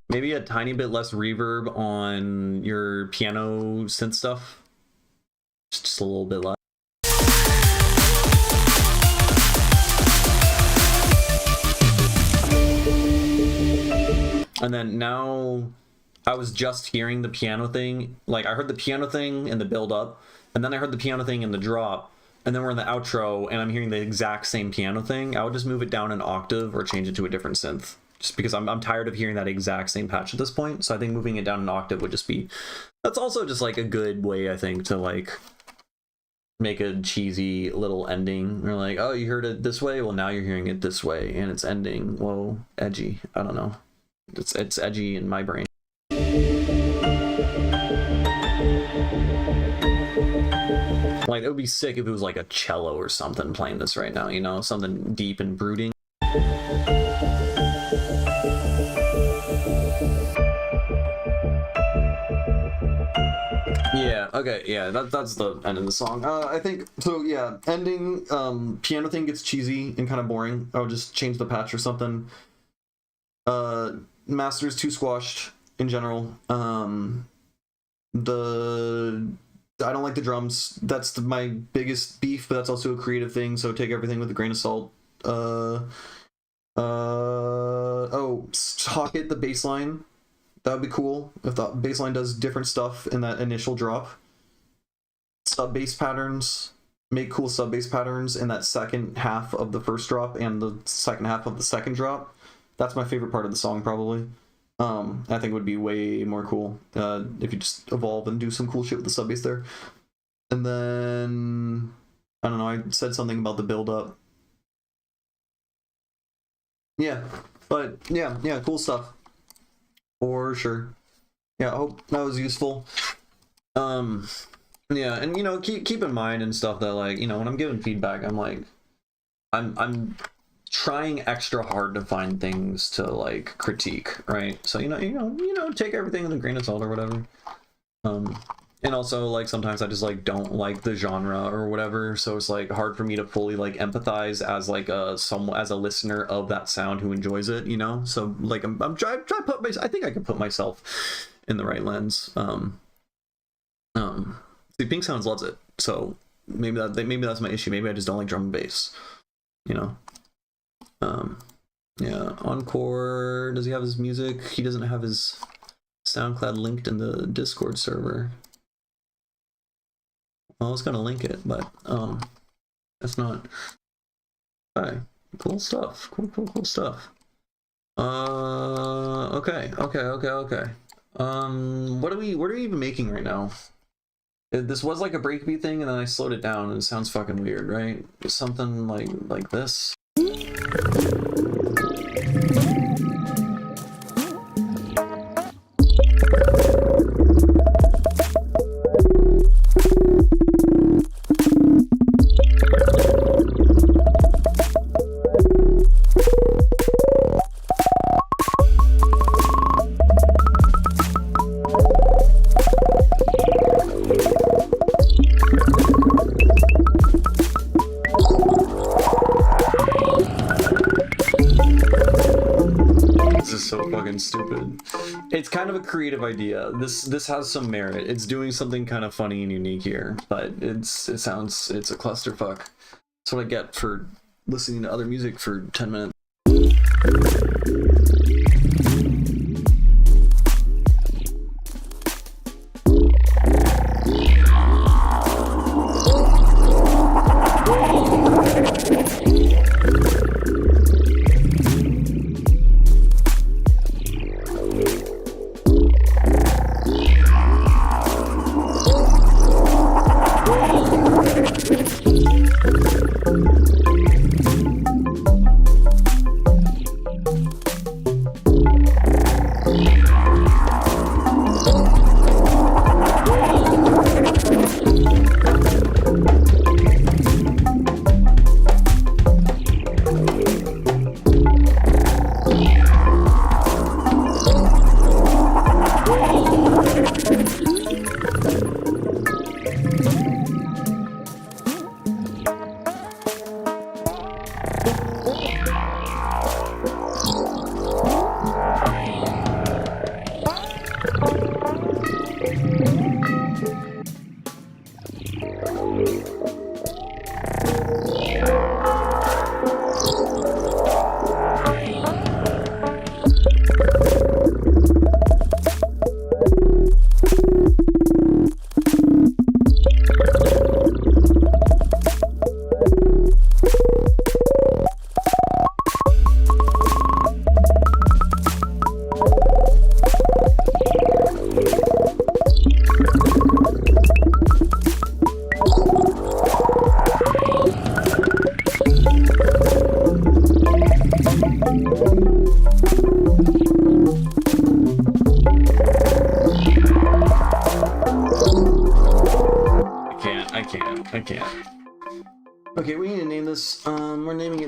Maybe a tiny bit less reverb on your piano synth stuff. Just a little bit less. And then now I was just hearing the piano thing. Like I heard the piano thing in the build up, and then I heard the piano thing in the drop, and then we're in the outro and I'm hearing the exact same piano thing. I would just move it down an octave or change it to a different synth. Just because I'm tired of hearing that exact same patch at this point. So I think moving it down an octave would just be, that's also just like a good way, I think, to like make a cheesy little ending. You're like, oh, you heard it this way? Well, now you're hearing it this way and it's ending. Whoa, edgy. I don't know. It's edgy in my brain. Like it would be sick if it was like a cello or something playing this right now, you know, something deep and brooding. Yeah, okay, yeah, that's the end of the song. I think, so yeah, ending, piano thing gets cheesy and kind of boring. I'll just change the patch or something. Master's too squashed in general. I don't like the drums. That's my biggest beef, but that's also a creative thing, so take everything with a grain of salt. Socket the bass line. That would be cool if the bass line does different stuff in that initial drop. Sub bass patterns, make cool sub bass patterns in that second half of the first drop and the second half of the second drop. That's my favorite part of the song, probably. I think it would be way more cool if you just evolve and do some cool shit with the sub bass there. And then I don't know, I said something about the build up. Yeah, but yeah, cool stuff. For sure. Yeah, I hope that was useful. Yeah, and you know, keep in mind and stuff that, like, you know, when I'm giving feedback, I'm like, I'm trying extra hard to find things to like critique, right? So you know, take everything with a grain of salt or whatever. And also, like, sometimes I just like don't like the genre or whatever, so it's like hard for me to fully like empathize as like as a listener of that sound who enjoys it, you know. So like I'm trying to put I think I can put myself in the right lens. See, Pink Sounds loves it, so maybe that's my issue. Maybe I just don't like drum and bass, you know. Yeah, Encore, does he have his music? He doesn't have his SoundCloud linked in the Discord server. Well, I was gonna link it, but that's not. Okay, cool stuff. Cool stuff. Okay. What are we even making right now? This was like a breakbeat thing, and then I slowed it down, and it sounds fucking weird, right? Something like this. Stupid. It's kind of a creative idea. This has some merit. It's doing something kind of funny and unique here, but it's a clusterfuck. That's what I get for listening to other music for 10 minutes.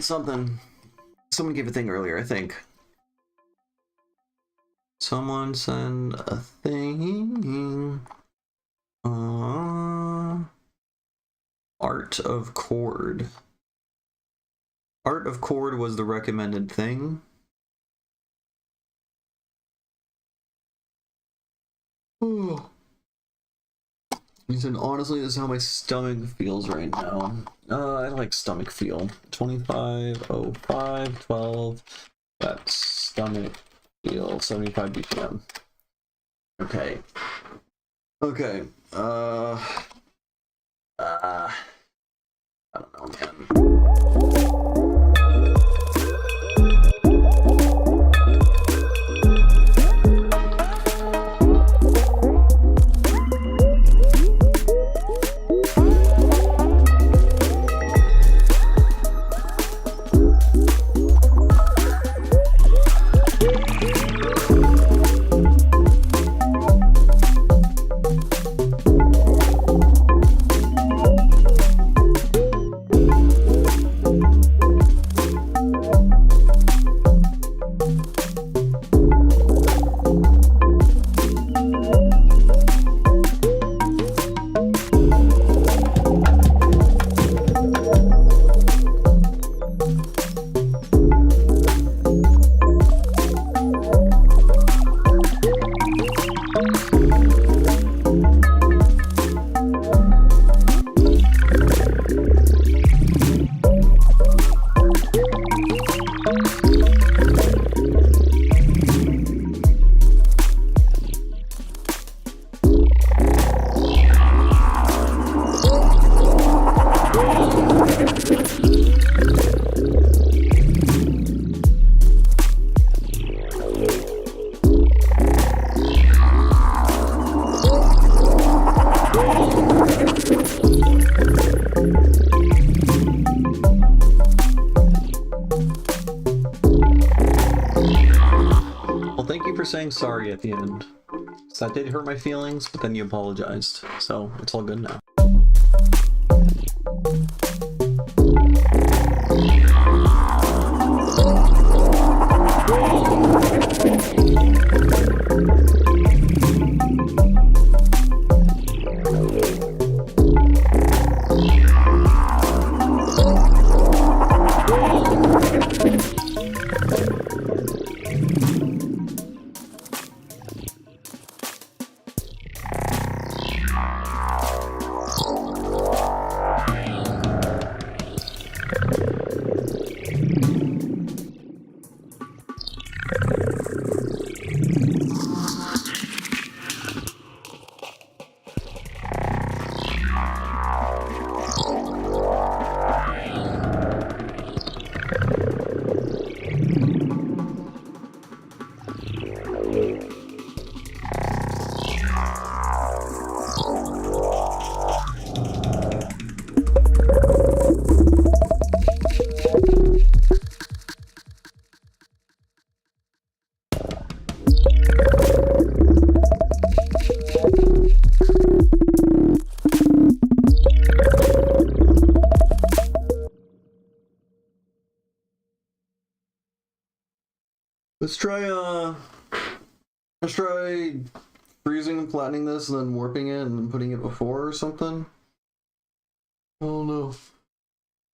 something. Someone gave a thing earlier, I think. Someone send a thing. Art of Chord. Art of Chord was the recommended thing. Oh. He said, honestly, this is how my stomach feels right now. I like stomach feel. 25:05, 12. That's stomach feel. 75 BPM. Okay. Okay. I don't know, man. Saying sorry at the end. So that did hurt my feelings, but then you apologized. So it's all good now. Let's try freezing and flattening this and then warping it and then putting it before or something. I don't know.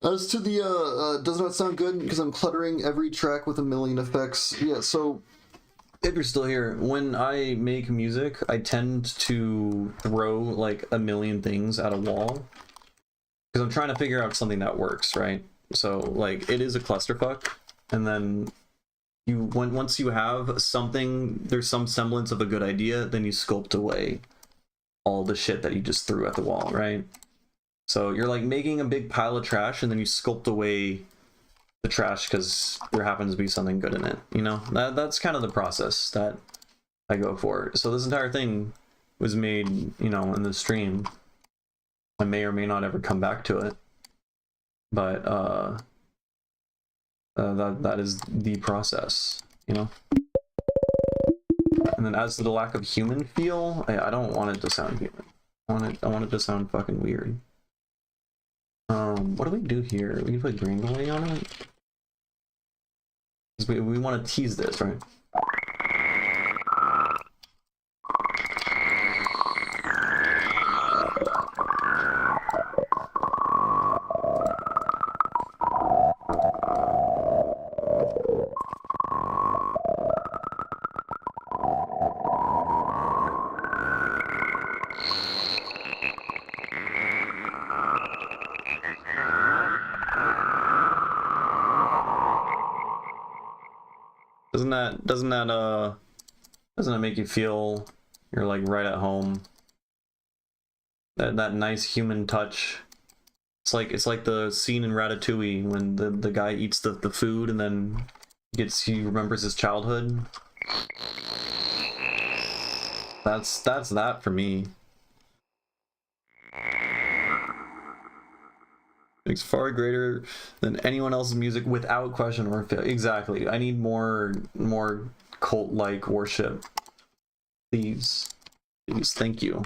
As to the does not sound good because I'm cluttering every track with a million effects. Yeah, so if you're still here, when I make music, I tend to throw like a million things at a wall because I'm trying to figure out something that works, right? So like it is a clusterfuck, and then once you have something, there's some semblance of a good idea, then you sculpt away all the shit that you just threw at the wall, right? So you're like making a big pile of trash and then you sculpt away the trash because there happens to be something good in it, you know? That's kind of the process that I go for. So this entire thing was made, you know, in the stream. I may or may not ever come back to it, but that is the process, you know. And then as to the lack of human feel, I don't want it to sound human. I want it to sound fucking weird. What do we do here? We can put green away on it. 'Cause we want to tease this, right? Doesn't that make you feel you're like right at home? That nice human touch. It's like the scene in Ratatouille when the guy eats the food and then he remembers his childhood. That's that for me. It's far greater than anyone else's music without question or fail. Exactly. I need more cult-like worship. Please. Please, thank you.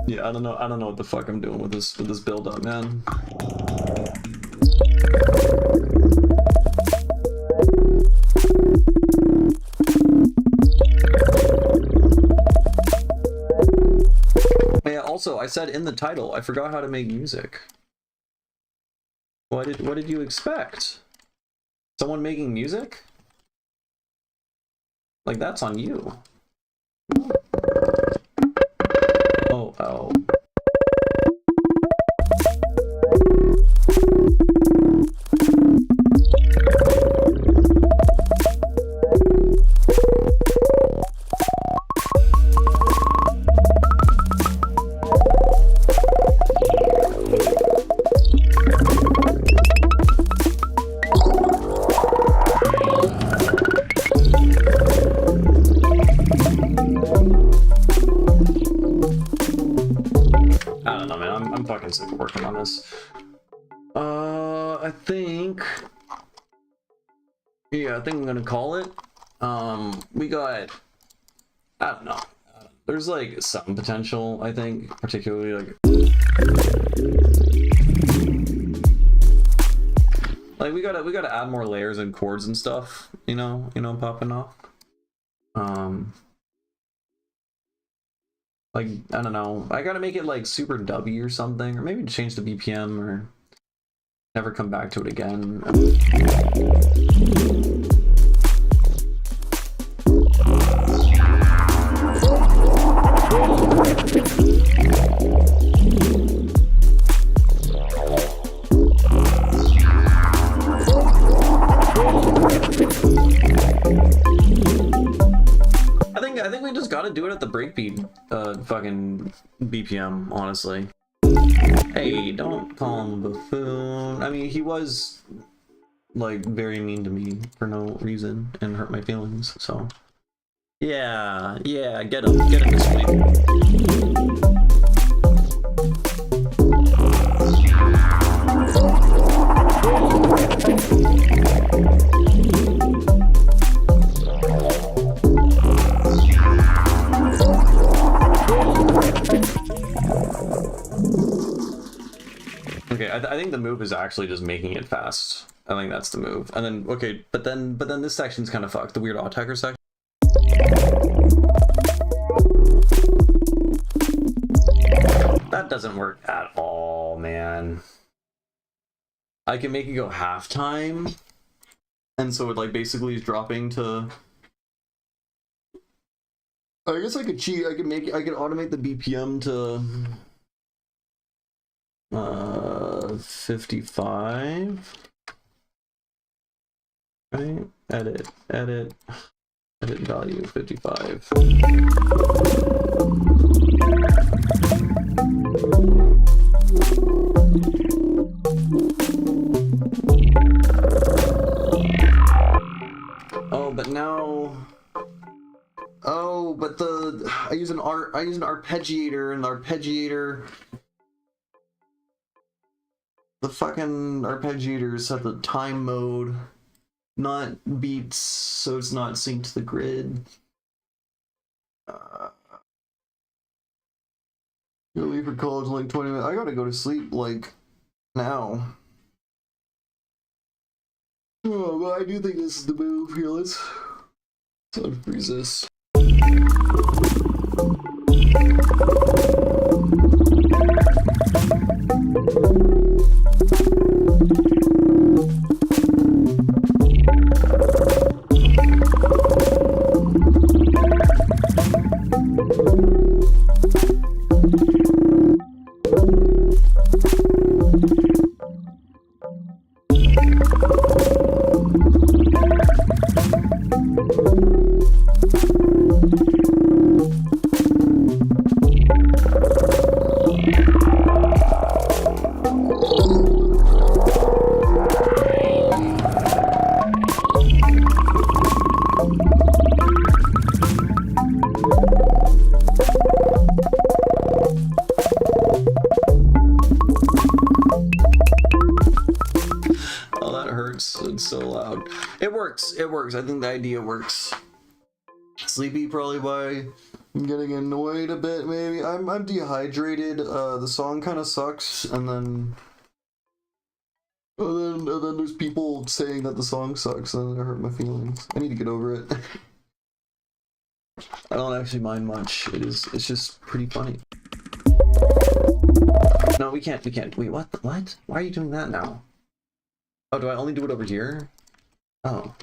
Yeah, I don't know what the fuck I'm doing with this build up, man. Yeah, also I said in the title, I forgot how to make music. What did you expect? Someone making music? Like, that's on you. Oh. I don't know, man. I'm fucking sick of working on this. I think I'm gonna call it. We got, I don't know. There's like some potential, I think, particularly like we gotta add more layers and chords and stuff, you know, popping off. Like, I don't know, I gotta make it like super dubby or something, or maybe change the BPM or never come back to it again. I think we just gotta do it at the breakbeat fucking BPM, honestly. Hey, don't call him a buffoon. I mean, he was like very mean to me for no reason and hurt my feelings, so yeah, get him this week. Okay, I think the move is actually just making it fast. I think that's the move. And then, okay, but then this section's kind of fucked. The weird Autacker section. That doesn't work at all, man. I can make it go halftime, and so it like basically is dropping to. I guess I could cheat. I could automate the BPM to 55. Right? Edit, edit value 55. Oh, but now. Oh, but I use an arpeggiator, and the arpeggiator. The fucking arpeggiator is set the time mode, not beats, so it's not synced to the grid. Gonna leave for college in like 20 minutes. I gotta go to sleep like now. Oh, but I do think this is the move. Here, let's unfreeze this. It's so loud. It works. It works. I think the idea works. Sleepy probably by I'm getting annoyed a bit. Maybe I'm dehydrated. The song kind of sucks, and then there's people saying that the song sucks, and it hurt my feelings. I need to get over it. I don't actually mind much. It's just pretty funny. No, we can't. Wait, what? What? Why are you doing that now? Oh, do I only do it over here? Oh.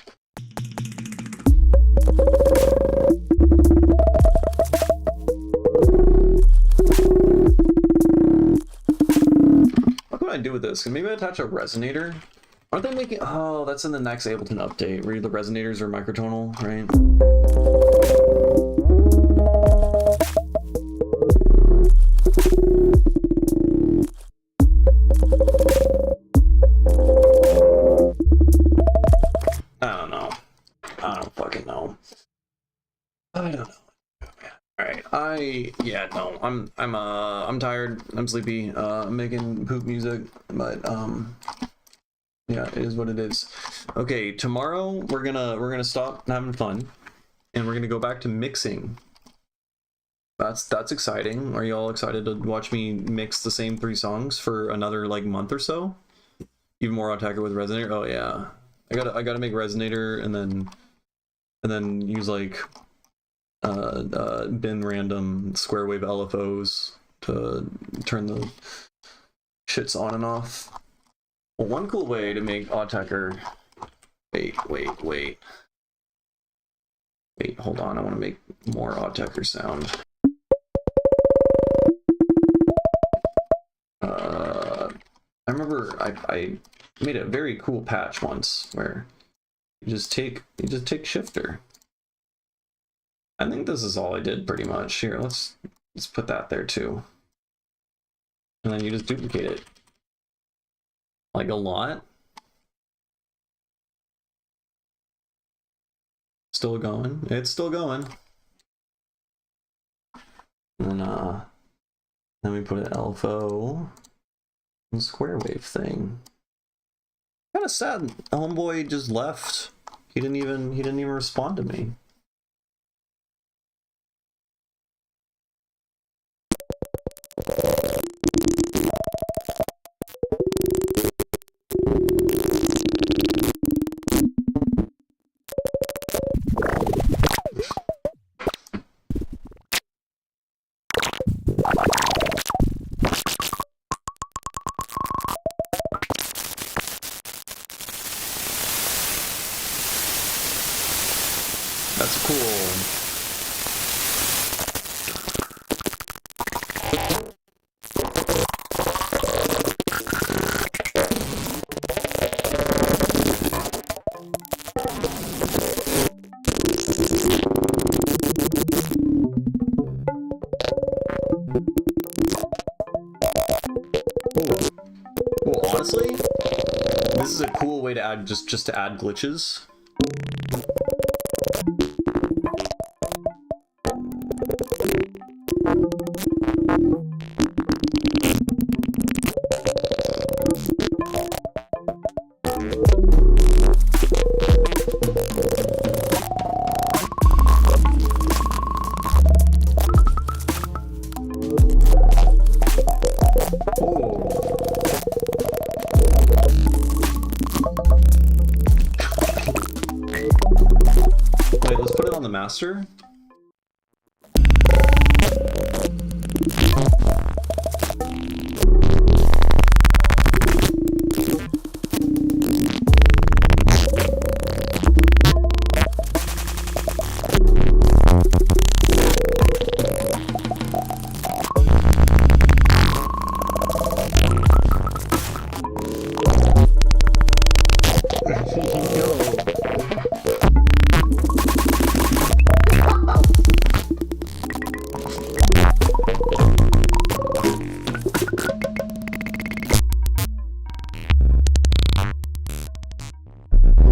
What can I do with this? Can maybe attach a resonator? Aren't they making... Oh, that's in the next Ableton update, where the resonators are microtonal, right? I'm tired. I'm sleepy. I'm making poop music, but yeah, it is what it is. Okay, tomorrow we're gonna stop having fun, and we're gonna go back to mixing. That's exciting. Are you all excited to watch me mix the same 3 songs for another like month or so? Even more Attacker with Resonator. Oh yeah, I gotta make Resonator and then use like bin random square wave LFOs to turn the shits on and off. Well, one cool way to make Attacker. Wait, hold on. I want to make more Attacker sound. I remember I made a very cool patch once where you just take shifter. I think this is all I did pretty much. Here, let's put that there too. And then you just duplicate it. Like a lot. Still going. It's still going. And then we put an LFO and square wave thing. Kind of sad. Homeboy just left. He didn't even respond to me. That's cool. way to add just to add glitches. Wait, let's put it on the master.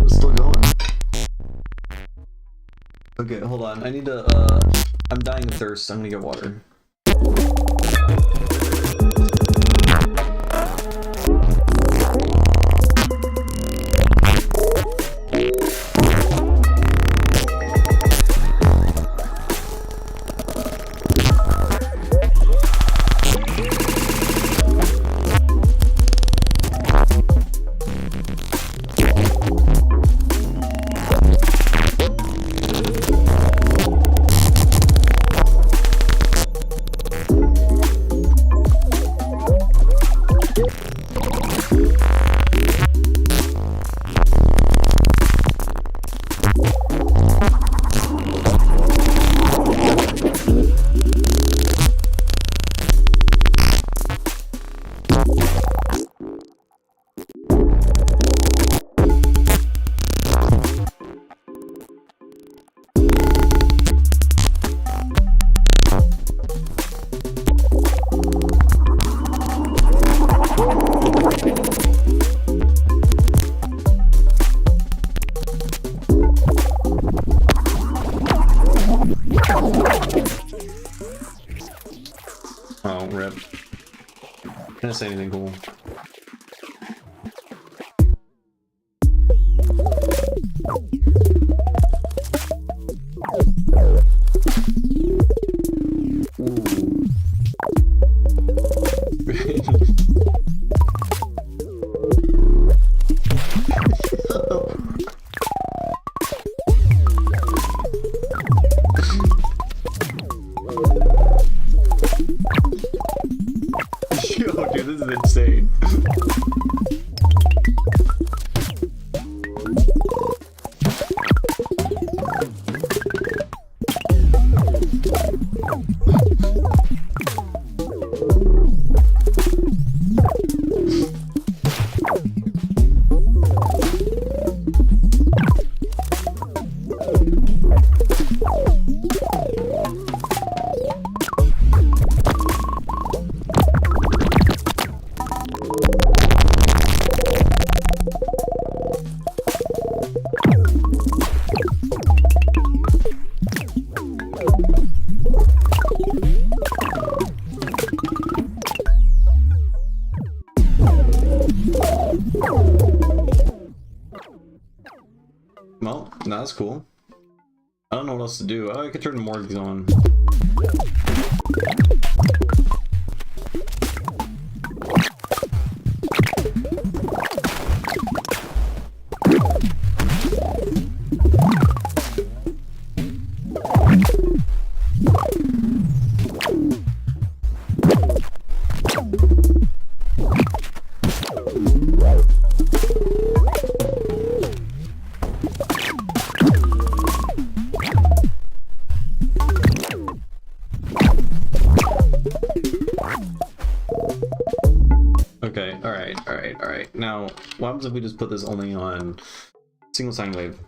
It's still going. Okay, hold on. I need to, I'm dying of thirst. I'm gonna get water. Oh, rip. Can I say anything cool? Yo, dude, this is insane. Well, that's cool. I don't know what else to do. Oh, I could turn more of these on. Okay, alright. Now, what happens if we just put this only on single sine wave?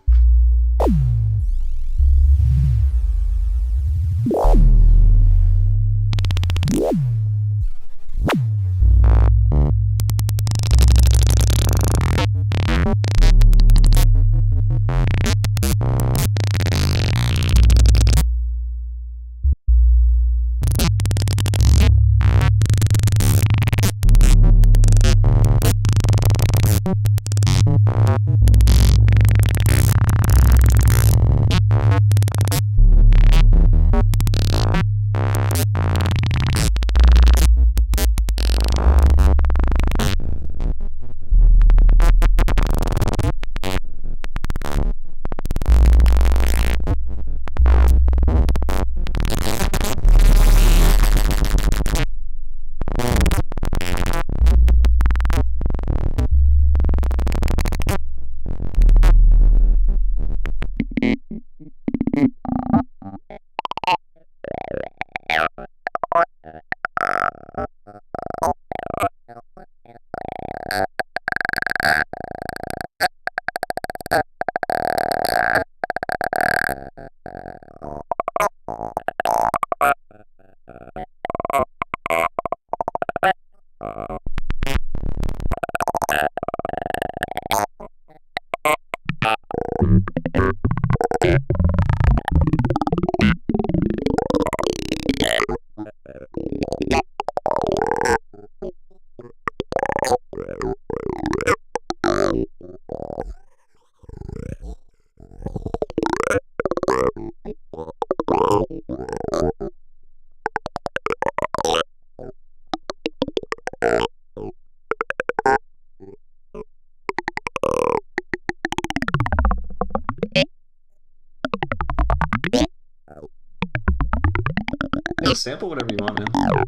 Yeah, sample whatever you want, man.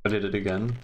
I did it again.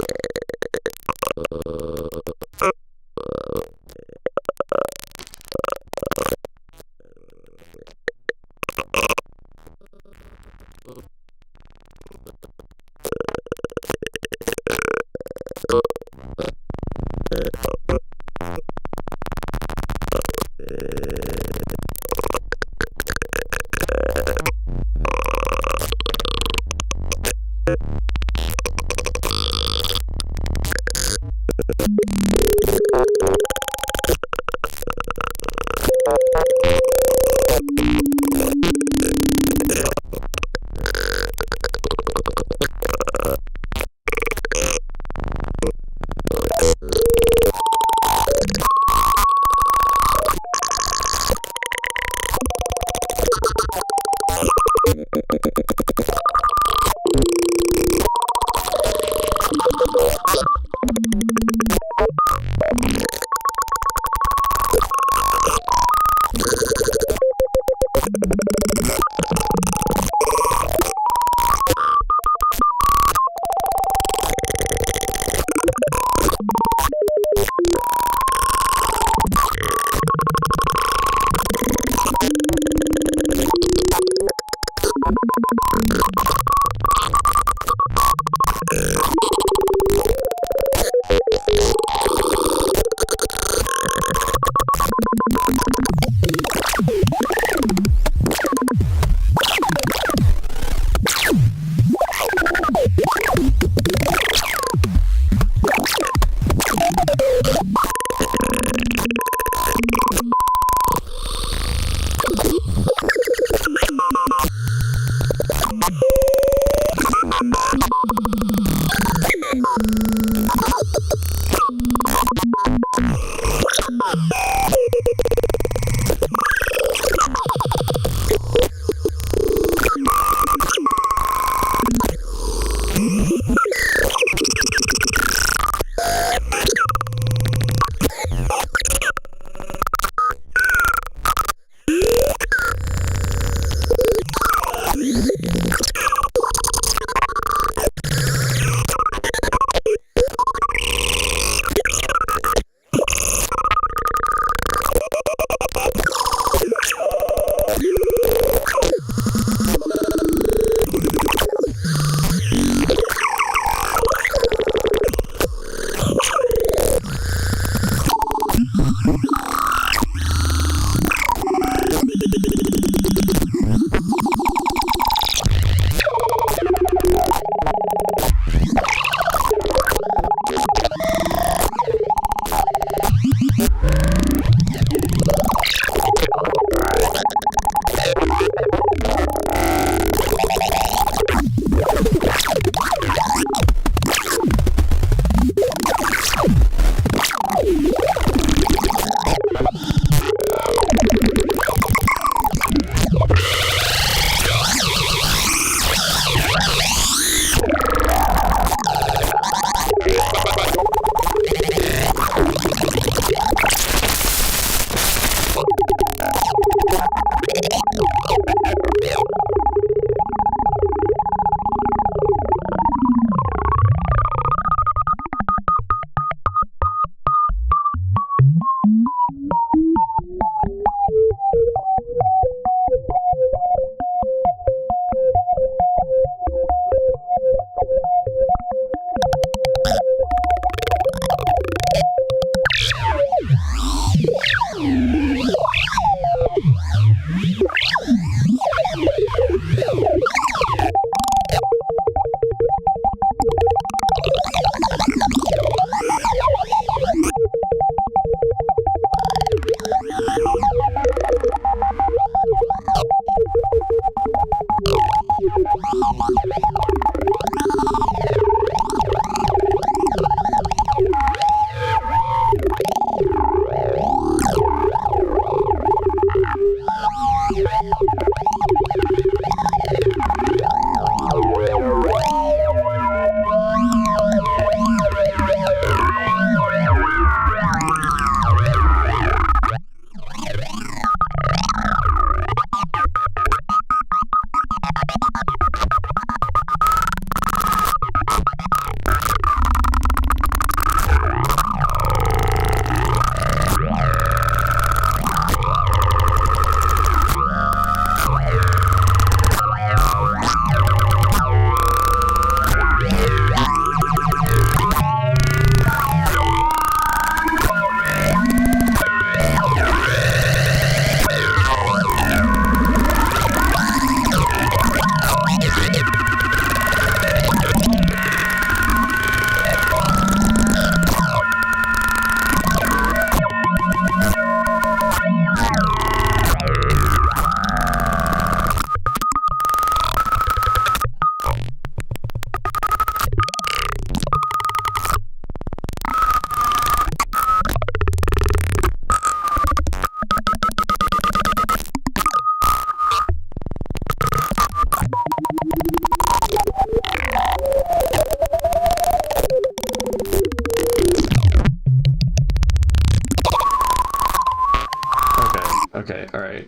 Okay, alright.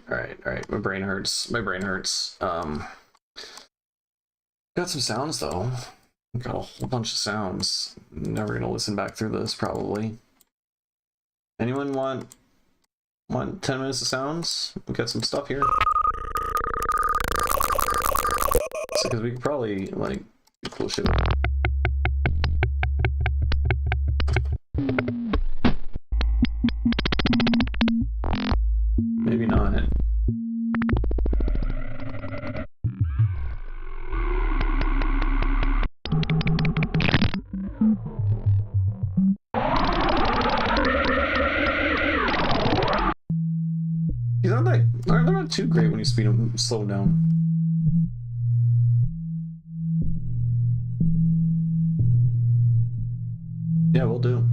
My brain hurts. Got some sounds though. Got a whole bunch of sounds. Never gonna listen back through this probably. Anyone want 10 minutes of sounds? We got some stuff here. Because we could probably like do cool shit. Maybe not. These they're not too great when you speed them, slow them down. Yeah, we'll do.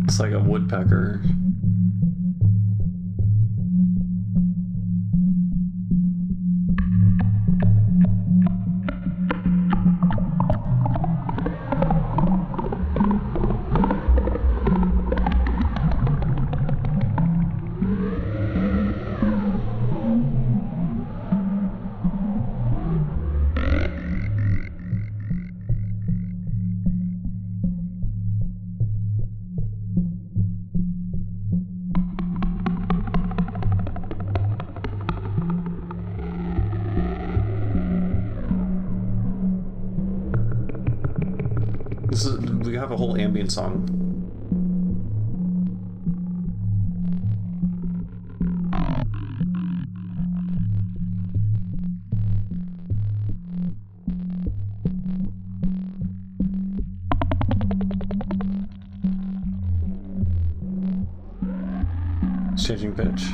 It's like a woodpecker. We have a whole ambient song. It's changing pitch.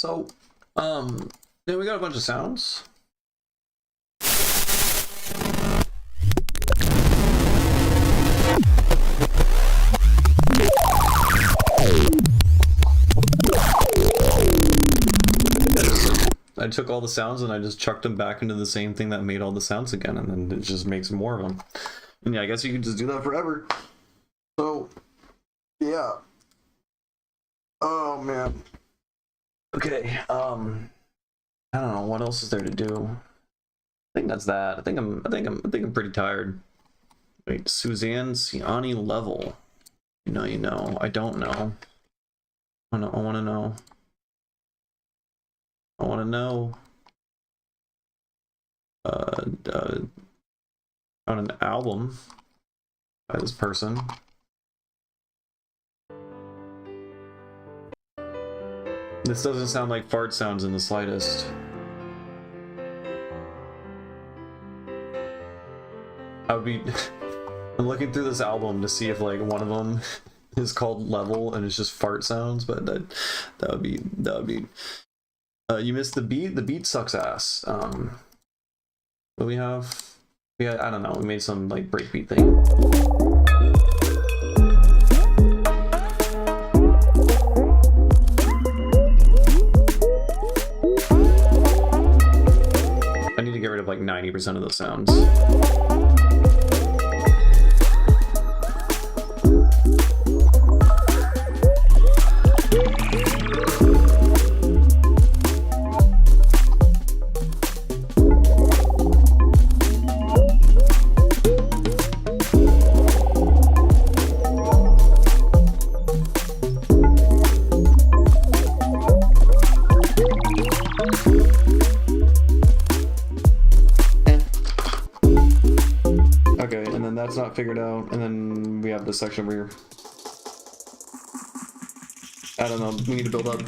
So, yeah, we got a bunch of sounds. I took all the sounds and I just chucked them back into the same thing that made all the sounds again, and then it just makes more of them. And yeah, I guess you could just do that forever. So, yeah. Oh man. Okay. I don't know what else is there to do. I think that's that. I think I'm pretty tired. Wait, Suzanne Ciani level. You know. I don't know. I want to know. I want to know. On an album by this person. This doesn't sound like fart sounds in the slightest. I would be I'm looking through this album to see if like one of them is called Level and it's just fart sounds, but that would be you missed the beat. The beat sucks ass. What do we have? I don't know, we made some like breakbeat thing. I need to get rid of like 90% of those sounds. That's not figured out, and then we have this section over here. I don't know, we need to build up.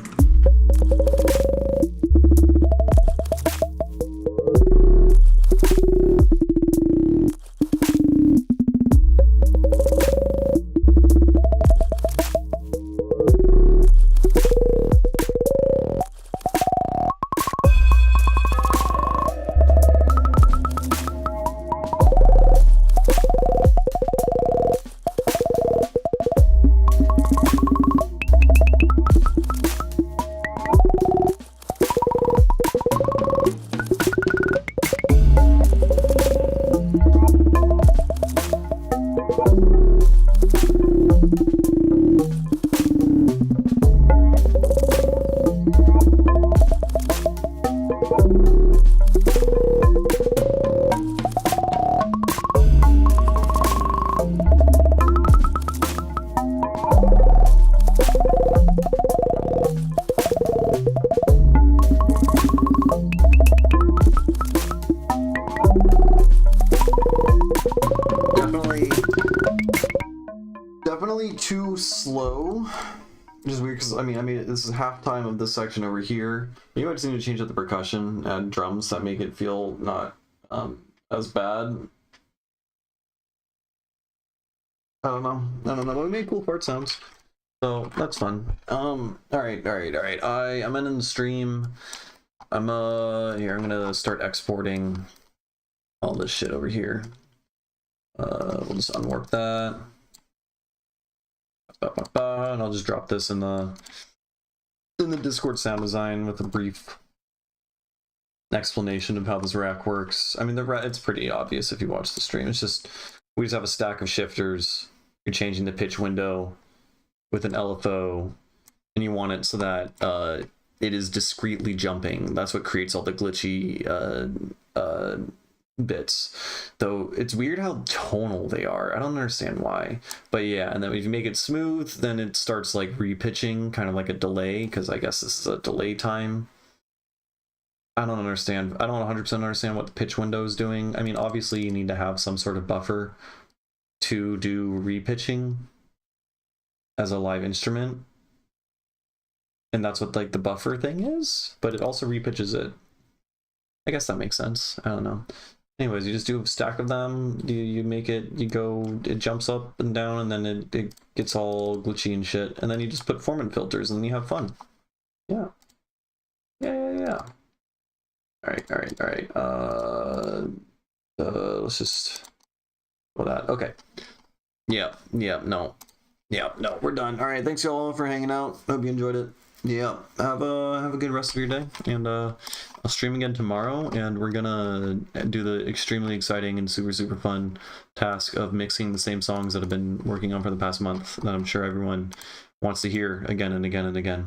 Definitely too slow, which is weird because I mean this is halftime of this section over here. You might just need to change up the percussion, add drums that make it feel not as bad. I don't know, but we made cool fart sounds, so that's fun. All right. I'm ending the stream. I'm gonna start exporting all this shit over here. We'll just unwarp that. And I'll just drop this in the Discord sound design with a brief explanation of how this rack works. I mean, it's pretty obvious if you watch the stream. It's just we just have a stack of shifters. You're changing the pitch window with an LFO, and you want it so that it is discretely jumping. That's what creates all the glitchy bits. Though it's weird how tonal they are. I don't understand why, but yeah. And then if you make it smooth, then it starts like repitching, kind of like a delay, because I guess this is a delay time. I don't understand. I don't 100% understand what the pitch window is doing. I mean, obviously you need to have some sort of buffer to do repitching as a live instrument, and that's what like the buffer thing is, but it also repitches it. I guess that makes sense. I don't know. Anyways, you just do a stack of them, you make it, it jumps up and down, and then it gets all glitchy and shit, and then you just put Foreman filters, and then you have fun. Yeah. Yeah. All right. Let's just pull that. Okay. Yeah. No. We're done. All right. Thanks y'all for hanging out. Hope you enjoyed it. Yeah. Have a good rest of your day, and I'll stream again tomorrow, and we're gonna do the extremely exciting and super fun task of mixing the same songs that I've been working on for the past month that I'm sure everyone wants to hear again and again and again.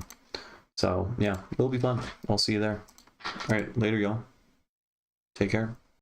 So yeah, it'll be fun. I'll see you there. All right, later, y'all. Take care.